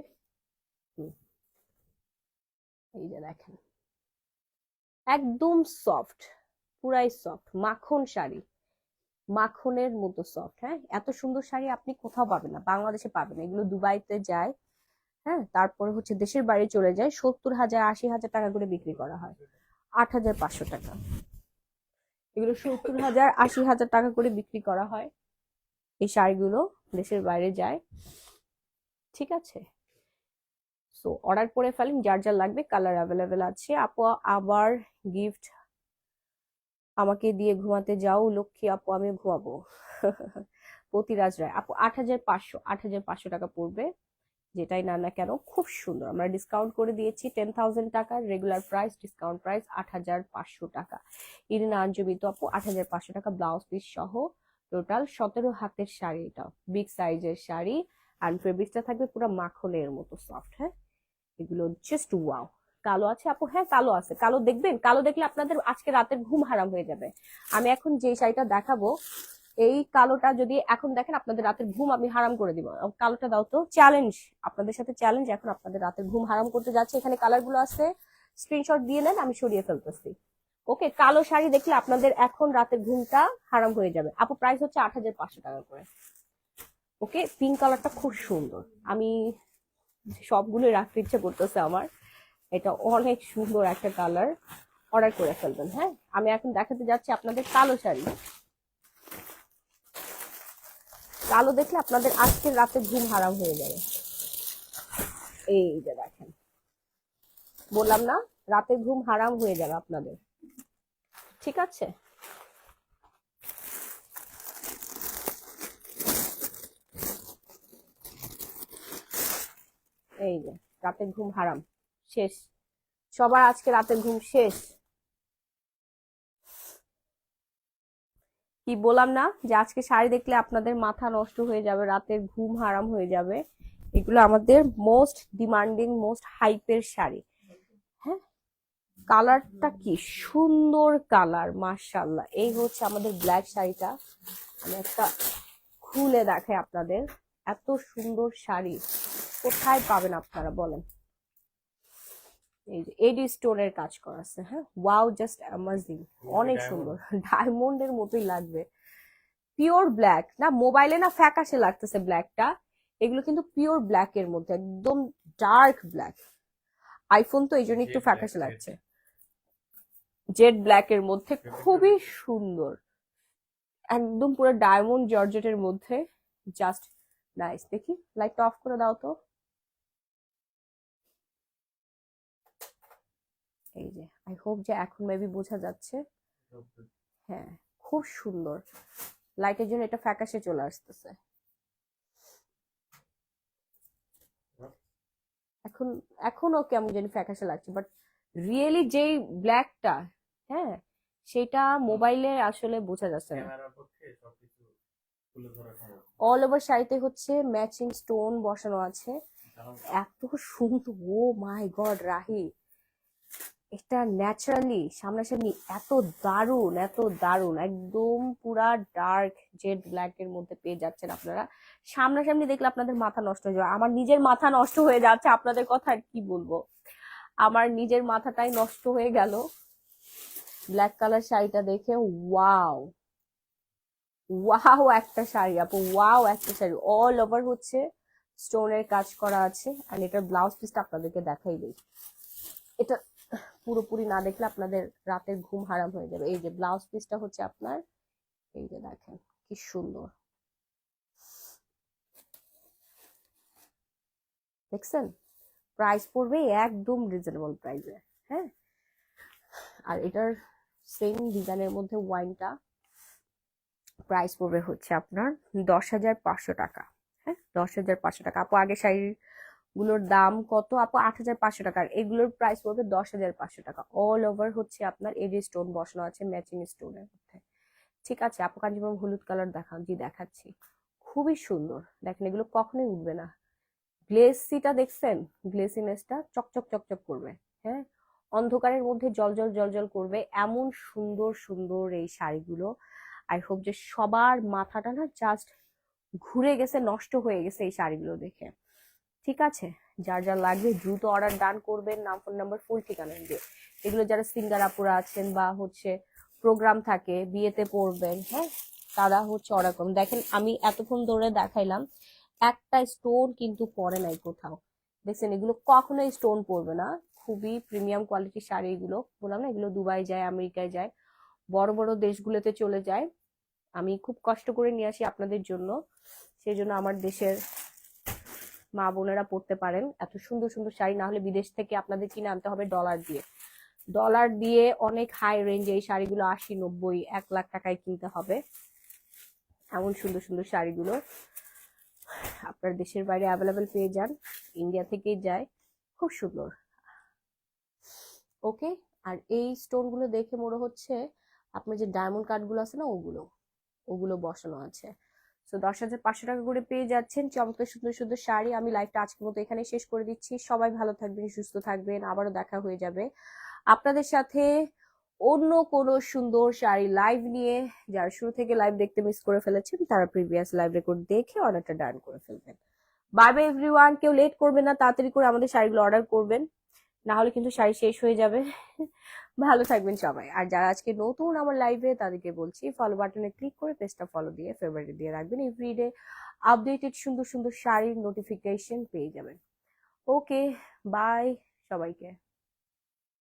এই যে দেখেন, একদম সফট, পুরাই সফট, মাখন শাড়ি, মাখনের মতো সফট। হ্যাঁ, এত সুন্দর শাড়ি আপনি কোথাও পাবেন না, বাংলাদেশে পাবেন, এগুলো দুবাইতে যায়, হ্যাঁ, তারপরে হচ্ছে দেশের বাইরে চলে যায়, 70,000 80,000 টাকা করে বিক্রি করা হয়, 8,500 টাকা, এগুলো 70,000 80,000 টাকা করে বিক্রি করা হয়, এই শাড়িগুলো দেশের বাইরে যায়, ঠিক আছে। সো অর্ডার করে ফেলেন, যার যার লাগবে, কালার অ্যাভেলেবেল আছে। আপু আবার গিফট আমাকে দিয়ে ঘুমাতে যাও লক্ষ্মী আপু, আমি ঘুমাবো। পতিরাজ রায় আপু, 8,500 টাকা পড়বে, যেটাই না না কেন, খুব সুন্দর, আমরা ডিসকাউন্ট করে দিয়েছি 10,000 টাকা, রেগুলার প্রাইস, ডিসকাউন্ট প্রাইস 8,500 টাকা। ইরিনা আঞ্জুবিত আপু, 8,500 টাকা, ব্লাউজ পিস সহ টোটাল 17 হাতের শাড়ি, এটা বিগ সাইজের শাড়ি, অ্যান্ড ফেব্রিক্সটা থাকবে পুরো মাখনের মতো সফট। হ্যাঁ, এগুলো জাস্ট ওয়াও। কালো আছে আপু, হ্যাঁ কালো আছে, কালো দেখবেন, কালো দেখলে আপনাদের আজকে রাতের ঘুম হারাম হয়ে যাবে। আমি এখন যে শাড়িটা দেখাবো, এই কালোটা যদি এখন দেখেন, আপনাদের রাতের ঘুম আমি হারাম করে দিব। কালোটা দাও তো, চ্যালেঞ্জ, আপনাদের সাথে চ্যালেঞ্জ, এখন আপনাদের রাতের ঘুম হারাম করতে যাচ্ছে। এখানে কালার গুলো আছে, স্ক্রিনশট দিয়ে নেন, আমি সরিয়ে ফেলতেছি। ওকে, কালো শাড়ি দেখলে আপনাদের এখন রাতের ঘুমটা হারাম হয়ে যাবে। আপু প্রাইস হচ্ছে 8,500 টাকা করে। ওকে, পিঙ্ক কালারটা খুব সুন্দর, আমি সবগুলো রাখতে ইচ্ছে করতেছে আমার, এটা অনেক সুন্দর একটা কালার, অর্ডার করে ফেলবেন। হ্যাঁ, আমি এখন দেখাতে যাচ্ছি আপনাদের কালো শাড়ি, কালো দেখলে আপনাদের আজকের রাতে ঘুম হারাম হয়ে যাবে। এই যে দেখেন, বললাম না, রাতের ঘুম হারাম হয়ে যাবে আপনাদের, ঠিক আছে। এই যে রাতের ঘুম হারাম শেষ, সবার আজকে রাতের ঘুম শেষ। কি বললাম না যে আজকে শাড়ি দেখলে আপনাদের মাথা নষ্ট হয়ে যাবে, রাতের ঘুম হারাম হয়ে যাবে। এগুলো আমাদের মোস্ট ডিমান্ডিং, মোস্ট হাইপের শাড়ি। হ্যাঁ, কালারটা কি সুন্দর কালার, মাশাআল্লাহ। এই হচ্ছে আমাদের ব্ল্যাক শাড়িটা, আমি একটা খুলে দেখাই আপনাদের। এত সুন্দর শাড়ি কোথায় পাবেন আপনারা বলেন? এই যে এডি স্টোনের কাজ করা আছে, হ্যাঁ, ওয়াও, জাস্ট অ্যামাজিং, অনেক সুন্দর, ডায়মন্ডের মতোই লাগবে। পিওর ব্ল্যাক না, মোবাইলে না ফ্যাকাশে লাগতেছে ব্ল্যাকটা, এগুলো কিন্তু পিওর ব্ল্যাক এর মধ্যে, একদম ডার্ক ব্ল্যাক। আইফোন তো এই জন্য একটু ফ্যাকাশে লাগছে। জেড ব্ল্যাক এর মধ্যে খুবই সুন্দর, একদম পুরো ডায়মন্ড জর্জেটের মধ্যে, জাস্ট নাইস। দেখি লাইটটা অফ করে দাও তো। এই যে, আই হোপ যে এখন মেবি বোঝা যাচ্ছে। হ্যাঁ, খুব সুন্দর, লাইটের জন্য এটা ফ্যাকাশে চলে আসতেছে। এখন এখনো কেমন জানি ফ্যাকাশে লাগছে, বাট রিয়েলি যেই ব্ল্যাকটা, হ্যাঁ, সেটা মোবাইলে আসলে বোঝা যাচ্ছে না। ক্যামেরার পক্ষে সবকিছু তুলে ধরা সম্ভব। অল ওভার শাড়িতে হচ্ছে ম্যাচিং স্টোন বসানো আছে, এত সুন্দর। ও মাই গড রাহি, এটা ন্যাচারালি সামনাসামনি এত দারুণ, এত দারুণ, একদম পুরা ডার্ক জেড ব্ল্যাক এর মধ্যে পেয়ে যাচ্ছেন আপনারা। সামনাসামনি দেখলে আপনাদের মাথা নষ্ট হয়ে যাবে, আমার নিজের মাথা নষ্ট হয়ে যাচ্ছে, আপনাদের কথা আর কি বলবো, আমার নিজের মাথাটাই নষ্ট হয়ে গেল ব্ল্যাক কালার শাড়িটা দেখে। ওয়াও, ওয়াও একটা শাড়ি আপু, ওয়াও একটা শাড়ি, অল ওভার হচ্ছে স্টোনের কাজ করা আছে। আর এটার ব্লাউজ পিসটা আপনাদেরকে দেখাই দিই, এটা পুরোপুরি না দেখলে আপনাদের রাতের ঘুম হারাম হয়ে যাবে। এই যে ব্লাউজ পিসটা হচ্ছে আপনার, এই যে দেখেন কি সুন্দর, দেখছেন? প্রাইস পড়বে একদম রিজনেবল প্রাইসে, হ্যাঁ। আর এটার সেম ডিজাইনের মধ্যে ওয়াইনটা প্রাইস পড়বে হচ্ছে আপনার 10,500 টাকা। হ্যাঁ, 10,500 টাকা। আপু আগে শাড়ির গুলোর দাম কত আপু? 8,500 টাকা। আর এগুলোর প্রাইস পড়বে 10,500 টাকা। অল ওভার হচ্ছে আপনার এডি স্টোন বসানো আছে ম্যাচিং স্টোনের মধ্যে। ঠিক আছে আপু, কাঞ্জিপুরম হলুদ কালার দেখান, জি দেখাচ্ছি, খুবই সুন্দর। দেখেন এগুলো কখনোই উঠবে না। গ্লেসিটা দেখছেন? গ্লেসিনেসটা চকচক চকচক করবে, হ্যাঁ, অন্ধকারের মধ্যে জল জল জল জল করবে, এমন সুন্দর সুন্দর এই শাড়িগুলো। আই হোপ যে সবার মাথাটা না জাস্ট ঘুরে গেছে, নষ্ট হয়ে গেছে এই শাড়িগুলো দেখে। ঠিক আছে, যার যা লাগবে দ্রুত অর্ডার ডান করবেন, নাম, ফোন নাম্বার, ফুল ঠিকানা দিয়ে। এগুলো যারা সিঙ্গার আপুরা আছেন বা হচ্ছে প্রোগ্রাম থাকে, বিয়েতে পড়বেন, হ্যাঁ, তারা হচ্ছে অর্ডার করুন। দেখেন আমি এতক্ষণ ধরে দেখাইলাম, একটা স্টোন কিন্তু পড়ে নাই কোথাও, দেখছেন? এগুলো কখনোই স্টোন পড়বে না, খুবই প্রিমিয়াম কোয়ালিটির শাড়ি এগুলো। বললাম না, এগুলো দুবাই যায়, আমেরিকায় যায়, বড় বড় দেশগুলোতে চলে যায়। আমি খুব কষ্ট করে নিয়ে আসি আপনাদের জন্য, সেই জন্য আমার দেশের মা বোনেরা পড়তে পারেন এত সুন্দর সুন্দর শাড়ি। না হলে বিদেশ থেকে আপনাদের কিনে আনতে হবে ডলার দিয়ে, ডলার দিয়ে অনেক হাই রেঞ্জে এই শাড়িগুলো 80, 90, 1 লাখ টাকায় কিনতে হবে। এমন সুন্দর সুন্দর শাড়িগুলো আপনার দেশের বাইরে অ্যাভেলেবেল পেয়ে যান, ইন্ডিয়া থেকেই যায়, খুব সুন্দর। ওকে, আর এই স্টোন গুলো দেখে মনে হচ্ছে আপনার যে ডায়মন্ড কাট গুলো আছে না, ওগুলো ওগুলো বসানো আছে। তো 10,500 টাকা করে পেয়ে যাচ্ছেন চমৎকার সুন্দর সুন্দর শাড়ি। আমি লাইভটা আজকের মতো এখানে শেষ করে দিচ্ছি। সবাই ভালো থাকবেন, সুস্থ থাকবেন, আবারও দেখা হয়ে যাবে আপনাদের সাথে অন্য কোনো সুন্দর শাড়ি লাইভ নিয়ে। যারা শুরু থেকে লাইভ দেখতে মিস করে ফেলেছেন তারা প্রিভিয়াস লাইভ রেকর্ড দেখে অর্ডারটা ডান করে ফেলবেন। বাই বাই এভরিওয়ান, কেউ লেট করবেন না, তাড়াতাড়ি করে আমাদের শাড়িগুলো অর্ডার করবেন, না হলে কিন্তু শাড়ি শেষ হয়ে যাবে। ভালো থাকবেন সবাই। আর যারা আজকে নতুন আমার লাইভে, তাদেরকে বলছি ফলো বাটনে ক্লিক করে পেজটা ফলো দিয়ে ফেভারিট দিয়ে রাখবেন, এভরিডে আপডেটেড সুন্দর সুন্দর শাড়ির নোটিফিকেশন পেয়ে যাবেন। ওকে, বাই সবাইকে।